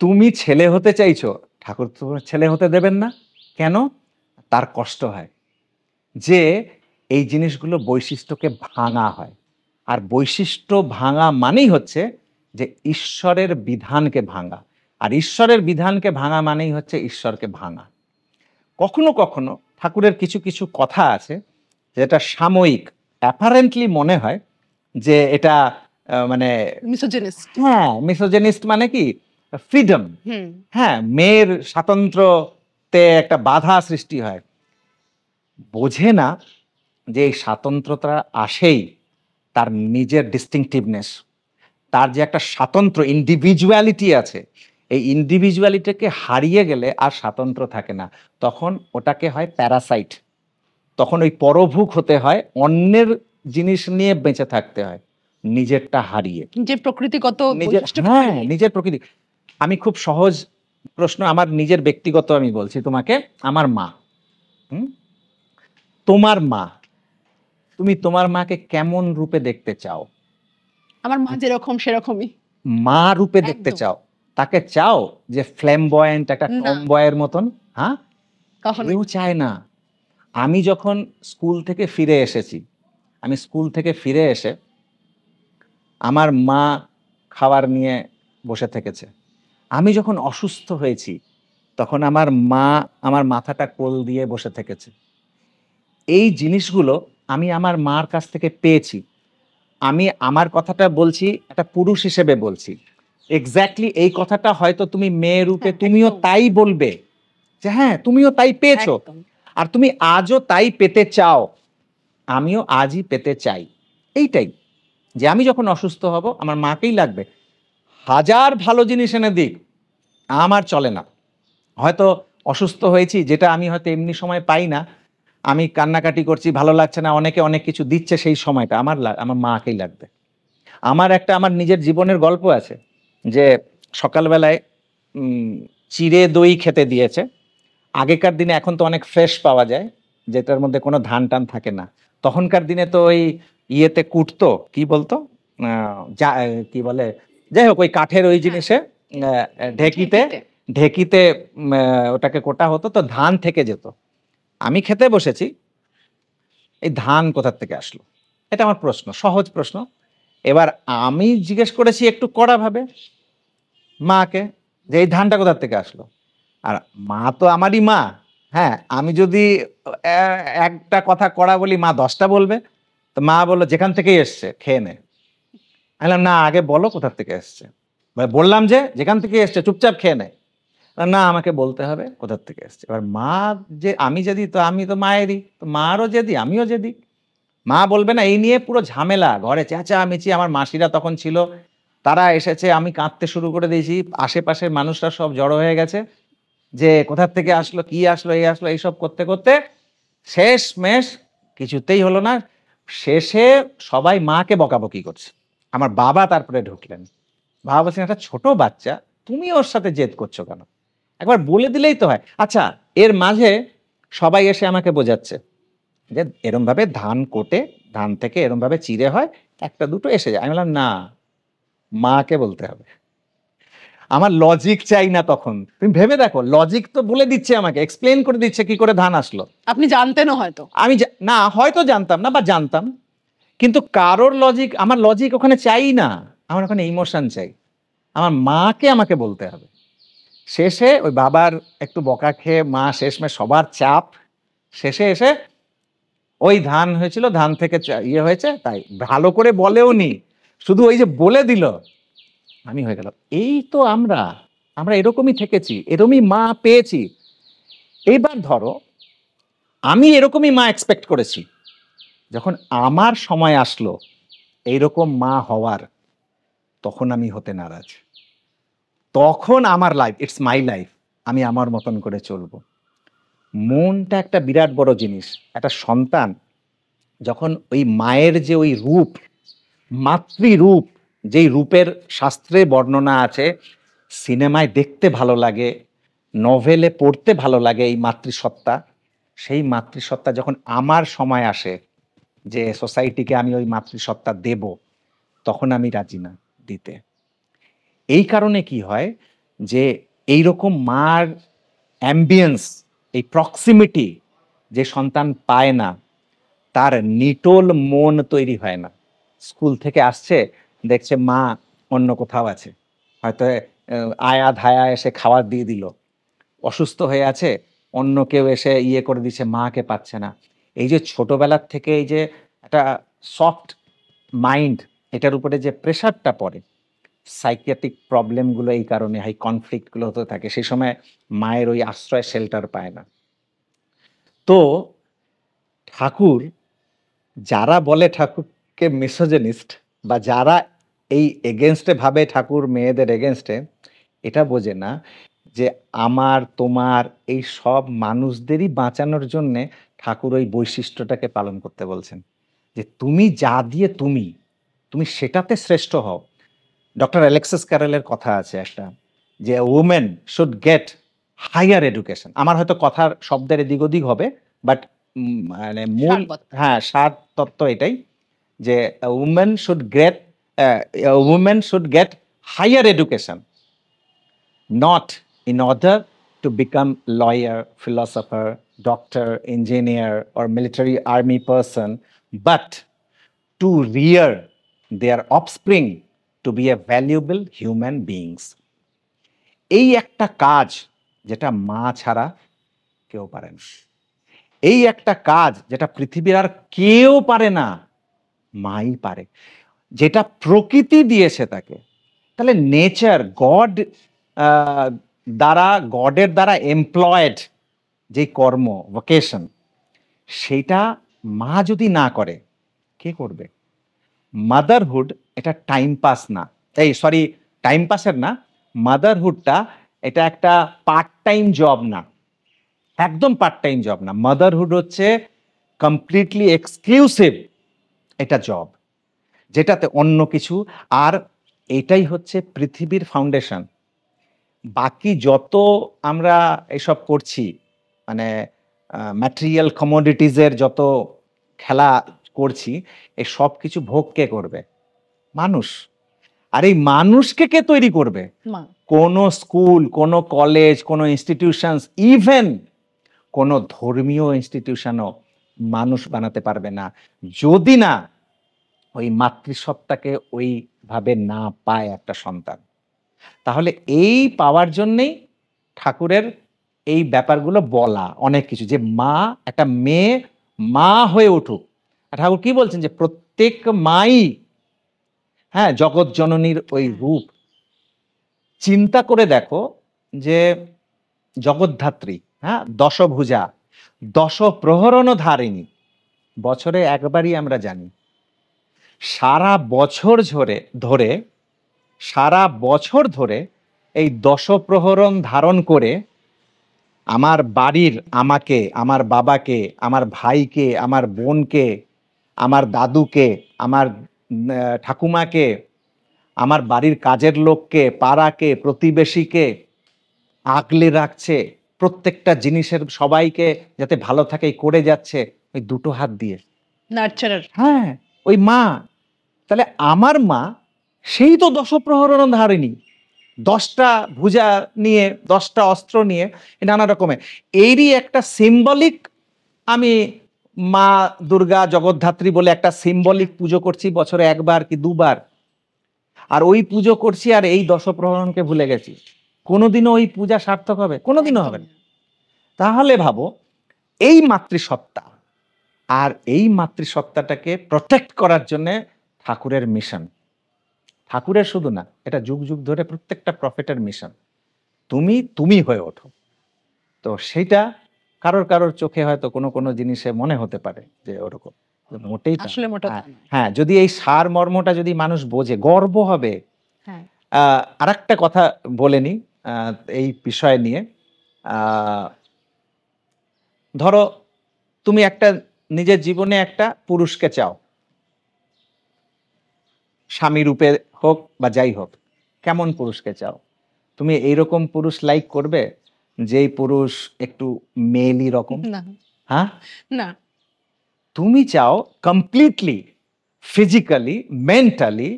তুমি ছেলে হতে চাইছো, ঠাকুর তোমার ছেলে হতে দেবেন না কেন? তার কষ্ট হয় যে এই জিনিসগুলো বৈশিষ্ট্যকে ভাঙা হয়, আর বৈশিষ্ট্য ভাঙা মানেই হচ্ছে যে ঈশ্বরের বিধানকে ভাঙা, আর ঈশ্বরের বিধানকে ভাঙা মানেই হচ্ছে ঈশ্বরকে ভাঙা। কখনো কখনো ঠাকুরের কিছু কিছু কথা আছে যেটা সাময়িক, অ্যাপারেন্টলি মনে হয় যে এটা মানে, মিসোজিনিস্ট। হ্যাঁ, মিসোজেনিস্ট মানে কি ফ্রিডম, হুম, হ্যাঁ, মেয়ের স্বাতন্ত্র্যতে একটা বাধা সৃষ্টি হয়। বোঝে না যে এই স্বাতন্ত্রতা আসেই তার নিজের ডিস্টিংটিভনেস, তার যে একটা স্বাতন্ত্র্য ইন্ডিভিজুয়ালিটি আছে, এই ইন্ডিভিজুয়ালিটিকে হারিয়ে গেলে আর স্বাতন্ত্র্য থাকে না, তখন ওটাকে হয় প্যারাসাইট, তখন ওই পরভুক হতে হয়, অন্যের জিনিস নিয়ে বেঁচে থাকতে হয়, নিজেরটা হারিয়ে। নিজের প্রকৃতিগত নিজের, বৈশিষ্ট্যকে হ্যাঁ, হারিয়ে। নিজের প্রকৃতি। আমি খুব সহজ প্রশ্ন, আমার নিজের ব্যক্তিগত আমি বলছি তোমাকে, আমার মা, তোমার মা, তুমি তোমার মাকে কেমন রূপে দেখতে চাও? আমার মা যেরকম সেরকমই। মা রূপে দেখতে একদম। চাও? তাকে চাও যে ফ্ল্যামবয়েন্ট একটা না। টমবয়ের মতন? হ্যাঁ, কখনোই। কেউ চায় না। আমি যখন স্কুল থেকে ফিরে এসেছি, আমি স্কুল থেকে ফিরে এসে আমার মা খাবার নিয়ে বসে থেকেছে। আমি যখন অসুস্থ হয়েছি, তখন আমার মা আমার মাথাটা কোল দিয়ে বসে থেকেছে। এই জিনিসগুলো আমি আমার মার কাছ থেকে পেয়েছি। আমি আমার কথাটা বলছি একটা পুরুষ হিসেবে বলছি। এক্স্যাক্টলি এই কথাটা হয়তো তুমি মেয়ে রূপে হ্যাঁ, তুমিও একদম। তাই বলবে যে হ্যাঁ তুমিও তাই পেয়েছো, একদম। আর তুমি আজও তাই পেতে চাও, আমিও আজই পেতে চাই। এইটাই, যে আমি যখন অসুস্থ হব আমার মাকেই লাগবে, হাজার ভালো জিনিস এনে দিক আমার চলে না। হয়তো অসুস্থ হয়েছি, যেটা আমি হয়তো এমনি সময় পাই না, আমি কান্নাকাটি করছি, ভালো লাগছে না, অনেকে অনেক কিছু দিচ্ছে, সেই সময়টা আমার মাকেই লাগবে। আমার নিজের জীবনের গল্প আছে যে সকালবেলায় উম, চিড়ে দই খেতে দিয়েছে। আগেকার দিনে, এখন তো অনেক ফ্রেশ পাওয়া যায় যেটার মধ্যে কোনো ধান টান থাকে না, তখনকার দিনে তো ওই ইয়েতে কুটতো, কি বলতো, কি বলে, যাই হোক ওই কাঠের ওই জিনিসে ঢেকিতে ঢেঁকিতে। ঢেকিতে ওটাকে কোটা হতো, তো ধান থেকে যেত। আমি খেতে বসেছি, এই ধান কোথার থেকে আসলো, এটা আমার প্রশ্ন, সহজ প্রশ্ন। এবার আমি জিজ্ঞেস করেছি একটু কড়া ভাবে মাকে, যে এই ধানটা কোথার থেকে আসলো। আর মা তো আমারই মা। হ্যাঁ, আমি যদি একটা কথা কড়া বলি, মা 10টা বলবে। তো মা বললো যেখান থেকেই এসছে খেয়ে নে। আমি বললাম না, আগে বলো কোথার থেকে এসছে। বললাম যে যেখান থেকে এসছে চুপচাপ খেয়ে নে। না, আমাকে বলতে হবে কোথার থেকে এসছে। এবার মা, যে আমি যদি, তো আমি তো মায়েরই, তো মারও যেদি আমিও যেদি, মা বলবে না, এই নিয়ে পুরো ঝামেলা, ঘরে চেঁচামেচি। আমার মাসিরা তখন ছিল, তারা এসেছে, আমি কাঁদতে শুরু করে দিয়েছি, আশেপাশের মানুষরা সব জড়ো হয়ে গেছে, যে কোথার থেকে আসলো, কি আসলো, এই আসলো, এইসব করতে করতে শেষমেশ কিছুতেই হলো না। শেষে সবাই মাকে বকাবকি করছে, আমার বাবা তারপরে ঢুকলেন। বাবা বলছেন একটা ছোট বাচ্চা, তুমি ওর সাথে জেদ করছো কেন, একবার বলে দিলেই তো হয়। আচ্ছা, এর মাঝে সবাই এসে আমাকে বোঝাচ্ছে যে এরম ভাবে ধান কোটে, ধান থেকে এরম ভাবে চিড়ে হয়, একটা দুটো এসে যায়। আমি বললাম না, মাকে বলতে হবে, আমার লজিক চাই না তখন। তুমি ভেবে দেখো, লজিক তো বলে দিচ্ছে, আমাকে এক্সপ্লেন করে দিচ্ছে কি করে ধান আসলো। আপনি জানতেনও হয়তো। না, হয়তো জানতাম না বা জানতাম, কিন্তু কারোর লজিক, আমার লজিক ওখানে চাই না, আমার ওখানে ইমোশন চাই। আমার মাকে আমাকে বলতে হবে। শেষে ওই বাবার একটু বকা খেয়ে মা শেষমেশ সবার চাপ শেষে এসে ওই ধান হয়েছিল, ধান থেকে ইয়ে হয়েছে, তাই ভালো করে বলেও নি, শুধু ওই যে বলে দিল, আমি হয়ে গেল। এই তো আমরা আমরা এরকমই থেকেছি, এরকমই মা পেয়েছি। এইবার ধরো আমি এরকমই মা এক্সপেক্ট করেছি, যখন আমার সময় আসলো এইরকম মা হওয়ার, তখন আমি হতে নারাজ। তখন আমার লাইফ, ইটস মাই লাইফ, আমি আমার মতন করে চলবো। মনটা একটা বিরাট বড় জিনিস। একটা সন্তান যখন ওই মায়ের যে ওই রূপ, মাতৃরূপ, যেই রূপের শাস্ত্রে বর্ণনা আছে, সিনেমায় দেখতে ভালো লাগে, নভেলে পড়তে ভালো লাগে, এই মাতৃসত্তা, সেই মাতৃসত্তা যখন আমার সময় আসে যে সোসাইটিকে আমি ওই মাতৃসত্তা দেব, তখন আমি রাজি না দিতে। এই কারণে কি হয় যে এইরকম মার অ্যাম্বিয়েন্স, এই প্রক্সিমিটি যে সন্তান পায় না, তার নিটোল মন তৈরি হয় না। স্কুল থেকে আসছে, দেখছে মা অন্য কোথাও আছে, হয়তো আয়া ধায়া এসে খাবার দিয়ে দিল, অসুস্থ হয়ে আছে, অন্য কেউ এসে ইয়ে করে দিচ্ছে, মাকে পাচ্ছে না। এই যে ছোটবেলার থেকে এই যে একটা সফট মাইন্ড, এটার উপরে যে প্রেশারটা পড়ে, সাইকিয়াট্রিক প্রবলেমগুলো এই কারণে, হাই কনফ্লিক্টগুলো হতে থাকে, সেই সময় মায়ের ওই আশ্রয় শেল্টার পায় না। তো ঠাকুর, যারা বলে ঠাকুরকে মিসোজেনিস্ট, বা যারা এই এগেনস্টে ভাবে ঠাকুর মেয়েদের এগেনস্টে, এটা বোঝে না যে আমার তোমার এই সব মানুষদেরই বাঁচানোর জন্যে ঠাকুর ওই বৈশিষ্ট্যটাকে পালন করতে বলছেন, যে তুমি যা দিয়ে তুমি তুমি সেটাতে শ্রেষ্ঠ হও। ডক্টর অ্যালেক্সিস ক্যারেলের কথা আছে একটা, যে women should get hire education. আমার হয়তো কথার শব্দের এদিক ওদিক হবে, বাট মানে মূল, সারবত। হ্যাঁ, সার তত্ত্ব এটাই, যে women should get hire education, not in order to become lawyer, philosopher, doctor, engineer, or military army person, but to rear their offspring to be a valuable human beings. এই একটা কাজ যেটা মা ছাড়া কেউ পারে না। এই একটা কাজ যেটা পৃথিবীর আর কেউ পারে না, মাই পারে, যেটা প্রকৃতি দিয়েছে তাকে। তাহলে নেচার, গড দ্বারা, গডের দ্বারা এমপ্লয়েড যে কর্ম, ভোকেশন, সেটা মা যদি না করে কে করবে? মাদারহুড এটা টাইম পাস না, এই সরি, টাইম পাসের না, মাদারহুডটা এটা একটা পার্ট টাইম জব না, একদম পার্ট টাইম জব না। মাদারহুড হচ্ছে কমপ্লিটলি এক্সক্লুসিভ এটা জব, যেটাতে অন্য কিছু, আর এটাই হচ্ছে পৃথিবীর ফাউন্ডেশন। বাকি যত আমরা এসব করছি, মানে ম্যাটেরিয়াল কমোডিটিজের যত খেলা করছি, এই সব কিছু ভোগ কে করবে? মানুষ। আর এই মানুষকে কে তৈরি করবে? মা। কোনো স্কুল, কোনো কলেজ, কোনো ইনস্টিটিউশনস, ইভেন কোনো ধর্মীয় ইনস্টিটিউশনও মানুষ বানাতে পারবে না যদি না ওই মাতৃসত্তাকে ওইভাবে না পায় একটা সন্তান। তাহলে এই পাওয়ার জন্যেই ঠাকুরের এই ব্যাপারগুলো বলা, অনেক কিছু, যে মা, একটা মেয়ে মা হয়ে উঠুক। আর ঠাকুর কি বলছেন? যে প্রত্যেক মাই, হ্যাঁ, জগৎ জননীর ওই রূপ। চিন্তা করে দেখো যে জগদ্ধাত্রী, হ্যাঁ, দশভুজা, দশ প্রহরণ ধারিণী, বছরে একবারই আমরা জানি, সারা বছর ধরে সারা বছর ধরে এই দশপ্রহরণ ধারণ করে আমার বাড়ির আমাকে, আমার বাবাকে, আমার ভাইকে, আমার বোনকে, আমার দাদুকে, আমার ঠাকুমাকে, আমার বাড়ির কাজের লোককে, পাড়াকে, প্রতিবেশীকে আগলে রাখছে, প্রত্যেকটা জিনিসের সবাইকে যাতে ভালো থাকে করে যাচ্ছে ওই দুটো হাত দিয়ে। নার্চারার। হ্যাঁ, ওই মা। তাহলে আমার মা সেই তো দশপ্রহরণ ধারিণী, 10টা ভুজা নিয়ে, 10টা অস্ত্র নিয়ে, নানা রকমের, এরই একটা সিম্বলিক, আমি মা দুর্গা জগদ্ধাত্রী বলে একটা সিম্বলিক পুজো করছি বছরে একবার কি দুবার, আর ওই পুজো করছি আর এই দশপ্রহরণকে ভুলে গেছি। কোনোদিনও ওই পূজা সার্থক হবে? কোনোদিনও হবে না। তাহলে ভাবো এই মাতৃসত্তা, আর এই মাতৃসত্তাটাকে প্রোটেক্ট করার জন্য ঠাকুরের মিশন। ঠাকুরের শুধু না, এটা যুগ যুগ ধরে প্রত্যেকটা প্রফেটের মিশন, তুমি হয়ে ওঠো। তো সেইটা কারোর কারোর চোখে হয়তো কোনো কোনো জিনিসে মনে হতে পারে যে ওরকম, মোটেই তা না। আসলে মোটা তা হ্যাঁ, নয়। হ্যাঁ, যদি এই সার মর্মটা যদি মানুষ বোঝে, গর্ব হবে। হ্যাঁ। আর একটা কথা বলে নি এই বিষয় নিয়ে। ধরো তুমি একটা নিজের জীবনে একটা পুরুষকে চাও, স্বামী রূপে হোক বা যাই হোক, কেমন পুরুষকে চাও? তুমি এইরকম পুরুষ লাইক করবে যেই পুরুষ একটু মেলি রকম? না। হ্যাঁ, না। তুমি চাও কমপ্লিটলি ফিজিক্যালি, মেন্টালি,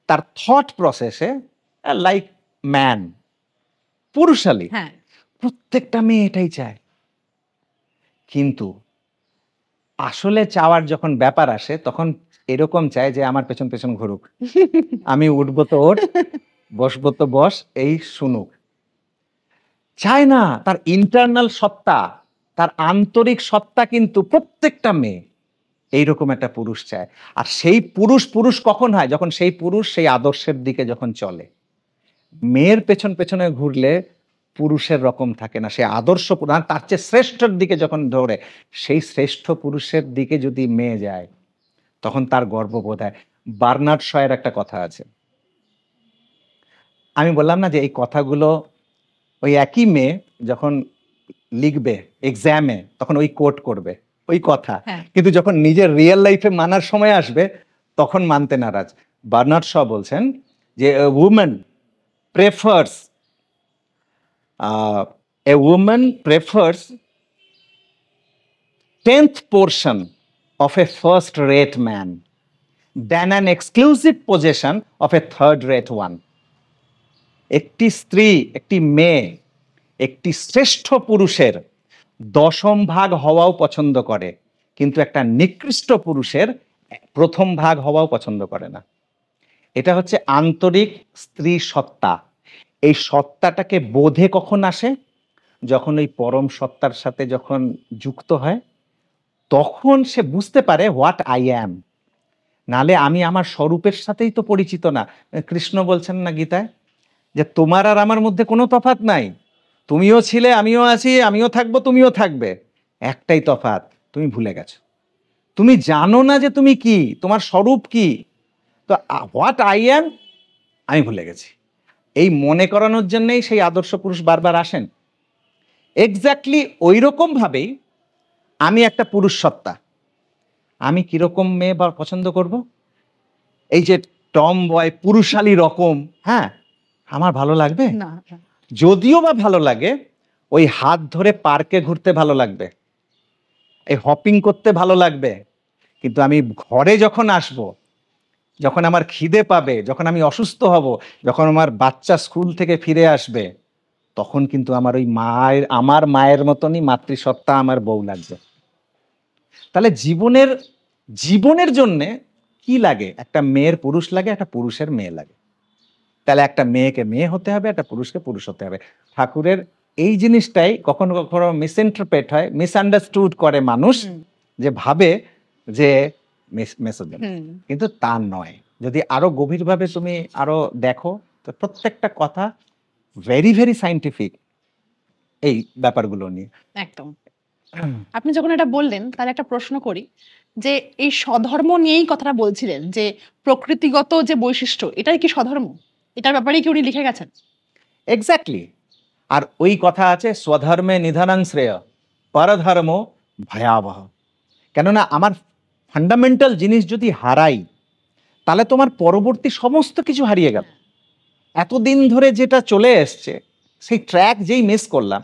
তার থট প্রসেসে লাইক ম্যান, পুরুষালী। হ্যাঁ। প্রত্যেকটা মেয়ে এটাই চায়। কিন্তু আসলে চাওয়ার যখন ব্যাপার আসে তখন এরকম চায় যে আমার পেছন পেছন ঘুরুক, আমি উঠবো তো ওঠ, বসবো তো বস, এই শুনুক। চায় না তার ইন্টারনাল সত্তা, তার আন্তরিক সত্তা, কিন্তু প্রত্যেকটা মেয়ে এইরকম একটা পুরুষ চায়। আর সেই পুরুষ পুরুষ কখন হয়? যখন সেই পুরুষ সেই আদর্শের দিকে যখন চলে। মেয়ের পেছন পেছনে ঘুরলে পুরুষের রকম থাকে না, সে আদর্শ তার চেয়ে শ্রেষ্ঠর দিকে যখন ধরে, সেই শ্রেষ্ঠ পুরুষের দিকে যদি মেয়ে যায় তখন তার গর্ববোধ হয়। বার্নার্ড শয়ের একটা কথা আছে, আমি বললাম না যে এই কথাগুলো ওই একই মেয়ে যখন লিখবে এক্সামে তখন ওই কোট করবে ওই কথা, হ্যাঁ। কিন্তু যখন নিজের রিয়েল লাইফে মানার সময় আসবে তখন মানতে নারাজ। বার্নার্ড শ বলছেন যে a woman prefers 10th portion of a first rate man than an exclusive possession of a third rate one. একটি স্ত্রী, একটি মেয়ে একটি শ্রেষ্ঠ পুরুষের 10ম ভাগ হওয়াও পছন্দ করে, কিন্তু একটা নিকৃষ্ট পুরুষের 1ম ভাগ হওয়াও পছন্দ করে না। এটা হচ্ছে আন্তরিক স্ত্রী সত্তা। এই সত্তাটাকে বোধে কখন আসে? যখন ওই পরম সত্তার সাথে যখন যুক্ত হয়, তখন সে বুঝতে পারে হোয়াট আই অ্যাম। নালে আমি আমার স্বরূপের সাথেই তো পরিচিত না। কৃষ্ণ বলছেন না গীতায় যে তোমার আর আমার মধ্যে কোনো তফাৎ নাই, তুমিও ছিলে আমিও আছি, আমিও থাকবো তুমিও থাকবে, একটাই তফাৎ তুমি ভুলে গেছো, তুমি জানো না যে তুমি কি, তোমার স্বরূপ কি। তো হোয়াট আই অ্যাম আমি ভুলে গেছি। এই মনে করানোর জন্যই সেই আদর্শ পুরুষ বারবার আসেন। এক্স্যাক্টলি ওই রকম ভাবেই আমি একটা পুরুষ সত্তা, আমি কিরকম মেয়ে বা পছন্দ করব, এই যে টম বয় পুরুষালী রকম, হ্যাঁ আমার ভালো লাগবে? না। যদিও বা ভালো লাগে, ওই হাত ধরে পার্কে ঘুরতে ভালো লাগবে, এই হপিং করতে ভালো লাগবে, কিন্তু আমি ঘরে যখন আসব, যখন আমার খিদে পাবে, যখন আমি অসুস্থ হব, যখন আমার বাচ্চা স্কুল থেকে ফিরে আসবে, তখন কিন্তু আমার ওই আমার মায়ের মতনই মাতৃসত্তা আমার বউ লাগবে। তাহলে জীবনের জন্যে কি লাগে? একটা মেয়ের পুরুষ লাগে, একটা পুরুষের মেয়ে লাগে। তাহলে একটা মেয়েকে মেয়ে হতে হবে, একটা পুরুষকে পুরুষ হতে হবে। ঠাকুরের এই জিনিসটাই কখনো কখনো মিসইন্টারপ্রেট হয়, মিসআন্ডারস্টুড করে মানুষ, যে ভাবে যে মেসোজেন, কিন্তু তা নয়। যদি আরো গভীরভাবে তুমি আরো দেখো, তো প্রত্যেকটা কথা ভেরি ভেরি সাইন্টিফিক এই ব্যাপারগুলো নিয়ে। একদম। আপনি যখন এটা বললেন, তাহলে একটা প্রশ্ন করি, যে এই স্বধর্ম নিয়েই কথাটা বলছিলেন, যে প্রকৃতিগত যে বৈশিষ্ট্য, এটাই কি স্বধর্ম? এটার ব্যাপারে কি উনি লিখে গেছেন? এক্স্যাক্টলি। আর ওই কথা আছে, স্বধর্মে নিধনাং শ্রেয়, পরধর্ম ভয়াবহ। কেননা আমার ফান্ডামেন্টাল জিনিস যদি হারাই, তাহলে তোমার পরবর্তী সমস্ত কিছু হারিয়ে গেল। এতদিন ধরে যেটা চলে এসছে, সেই ট্র্যাক যেই মিস করলাম,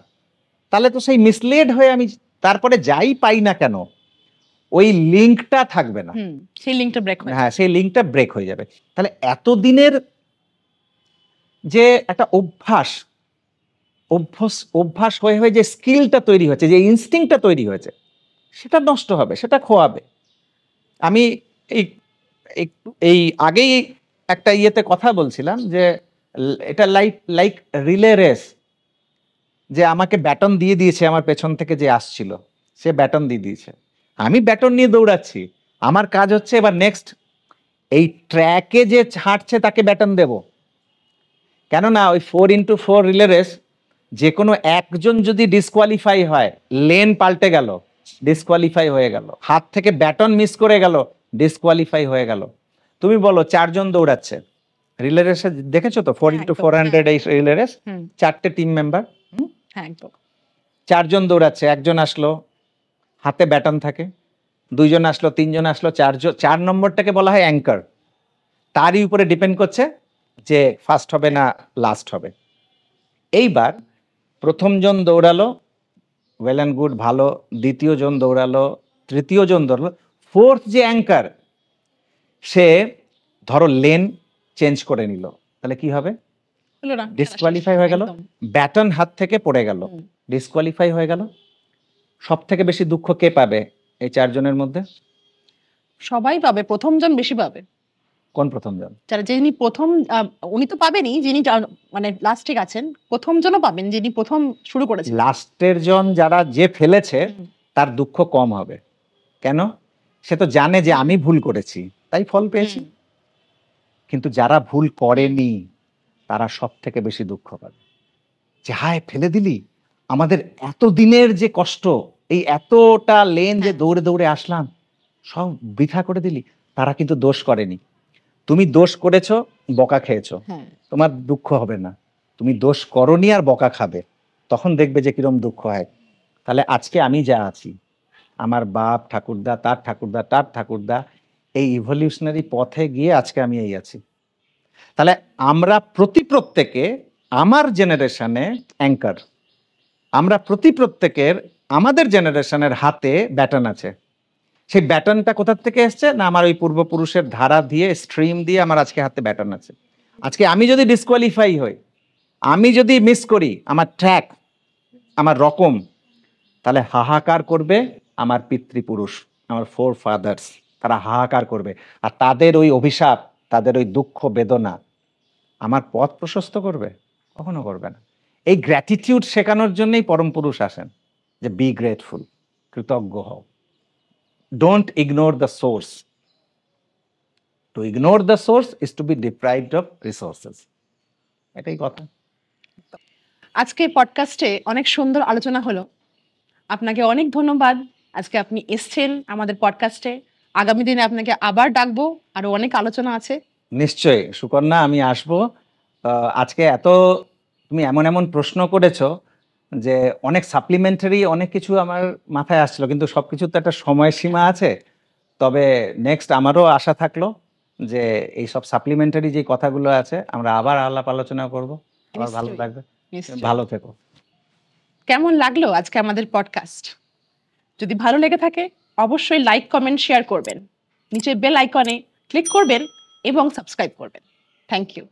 তাহলে তো সেই মিসলেড হয়ে আমি তারপরে যাই পাই না কেন, ওই লিঙ্কটা থাকবে না। সেই লিঙ্কটা ব্রেক হয়। হ্যাঁ, সেই লিঙ্কটা ব্রেক হয়ে যাবে। তাহলে এতদিনের যে একটা অভ্যাস হয়ে হয়ে যে স্কিলটা তৈরি হয়েছে, যে ইনস্টিংক্টটা তৈরি হয়েছে, সেটা নষ্ট হবে, সেটা খোয়াবে। আমি এই এই আগেই একটা ইয়েতে কথা বলছিলাম যে এটা লাইক রিলে রেস, যে আমাকে ব্যাটন দিয়ে দিয়েছে, আমার পেছন থেকে যে আসছিল সে ব্যাটন দিয়ে দিয়েছে, আমি ব্যাটন নিয়ে দৌড়াচ্ছি, আমার কাজ হচ্ছে এবার নেক্সট এই ট্র্যাকে যে হাঁটছে তাকে ব্যাটন দেব। কেননা ওই 4x4 রিলে রেস, যে কোনো একজন যদি ডিসকোয়ালিফাই হয়, লেন পাল্টে গেল, ডিসকোয়ালিফাই হয়ে গেল, হাত থেকে ব্যাটন মিস করে গেল, ডিসকোয়ালিফাই হয়ে গেল। তুমি বলো, 4জন দৌড়াচ্ছে রিলে রেসে, দেখেছো তো 4x400 এই রিলে রেস, 4টে টিম মেম্বার, 4জন দৌড়াচ্ছে, একজন আসলো হাতে ব্যাটন থাকে, 2জন আসলো, 3জন আসলো, 4 নম্বরটাকে বলা হয় অ্যাঙ্কার, তারই উপরে ডিপেন্ড করছে যে ফার্স্ট হবে না লাস্ট হবে। এইবার প্রথম জন দৌড়ালো, ওয়েল অ্যান্ড গুড, ভালো, দ্বিতীয় জন দৌড়ালো, তৃতীয় জন দৌড়ালো, ফোর্থ যে অ্যাঙ্কার, সে ধরো লেন চেঞ্জ করে নিল, তাহলে কি হবে? ডিসকোয়ালিফাই হয়ে গেল, ব্যাটন হাত থেকে পড়ে গেল, ডিসকোয়ালিফাই হয়ে গেল। সব থেকে বেশি দুঃখ কে পাবে এই 4জনের মধ্যে? সবাই পাবে, প্রথম জন বেশি পাবে। কোন প্রথম জন? যিনি প্রথম, উনি তো পাবেনই, যিনি মানে লাস্টে গেছেন, প্রথম জনও পাবেন যিনি প্রথম শুরু করেছেন। লাস্টের জন যারা যে ফেলেছে, তার দুঃখ কম হবে। কেন? সে তো জানে যে আমি ভুল করেছি, তাই ফল পেয়েছি। কিন্তু যারা ভুল করেনি, তারা সব থেকে বেশি দুঃখ পাবে, যে হায় ফেলে দিলি, আমাদের এত দিনের যে কষ্ট, এই এতটা লেন যে দৌড়ে দৌড়ে আসলাম, সব বৃথা করে দিলি। তারা কিন্তু দোষ করেনি, তুমি দোষ করেছো, বকা খেয়েছো, তোমার দুঃখ হবে না। তুমি দোষ করনি আর বকা খাবে, তখন দেখবে যে কিরম দুঃখ হয়। তাহলে আজকে আমি যা আছি, আমার বাপ ঠাকুরদা, তার ঠাকুরদা, তার ঠাকুরদা, এই ইভলিউশনারি পথে গিয়ে আজকে আমি এই আছি। তাহলে আমরা প্রত্যেকে আমার জেনারেশনে অ্যাঙ্কার, আমরা প্রত্যেকের আমাদের জেনারেশনের হাতে ব্যাটন আছে। সেই ব্যাটনটা কোথা থেকে এসছে? না, আমার ওই পূর্বপুরুষের ধারা দিয়ে, স্ট্রিম দিয়ে আমার আজকে হাতে ব্যাটন আছে। আজকে আমি যদি ডিসকোয়ালিফাই হই, আমি যদি মিস করি আমার ট্র্যাক, আমার রকম, তাহলে হাহাকার করবে আমার পিতৃপুরুষ, আমার ফোর ফাদার্স, তারা হাহাকার করবে। আর তাদের ওই অভিশাপ, তাদের ওই দুঃখ বেদনা আমার পথ প্রশস্ত করবে? কখনো করবে না। এই গ্র্যাটিটিউড শেখানোর জন্যই পরম পুরুষ আসেন, যে বি গ্রেটফুল, কৃতজ্ঞ হও, don't ignore the source. To ignore the source is to be deprived of resources, এটাই কথা। আজকে পডকাস্টে অনেক সুন্দর আলোচনা হলো। আপনাকে অনেক ধন্যবাদ, আজকে আপনি এসছেন আমাদের পডকাস্টে। আগামী দিনে আপনাকে আবার ডাকবো, আরো অনেক আলোচনা আছে। নিশ্চয়ই সুকন্যা, আমি আসবো। আজকে তুমি এমন এমন প্রশ্ন করেছো যে অনেক সাপ্লিমেন্টারি অনেক কিছু আমার মাথায় আসছিল, কিন্তু সবকিছুর তো একটা সময়সীমা আছে। তবে নেক্সট আমারও আশা থাকলো যে এই সব সাপ্লিমেন্টারি যে কথাগুলো আছে আমরা আবার আলাপ আলোচনা করব। আবার ভালো নিশ্চয়ই, লাগবে। নিশ্চয়ই। ভালো থেকো। কেমন লাগলো আজকে আমাদের পডকাস্ট? যদি ভালো লেগে থাকে অবশ্যই লাইক, কমেন্ট, শেয়ার করবেন। নিচে বেল আইকনে ক্লিক করবেন এবং সাবস্ক্রাইব করবেন। Thank you.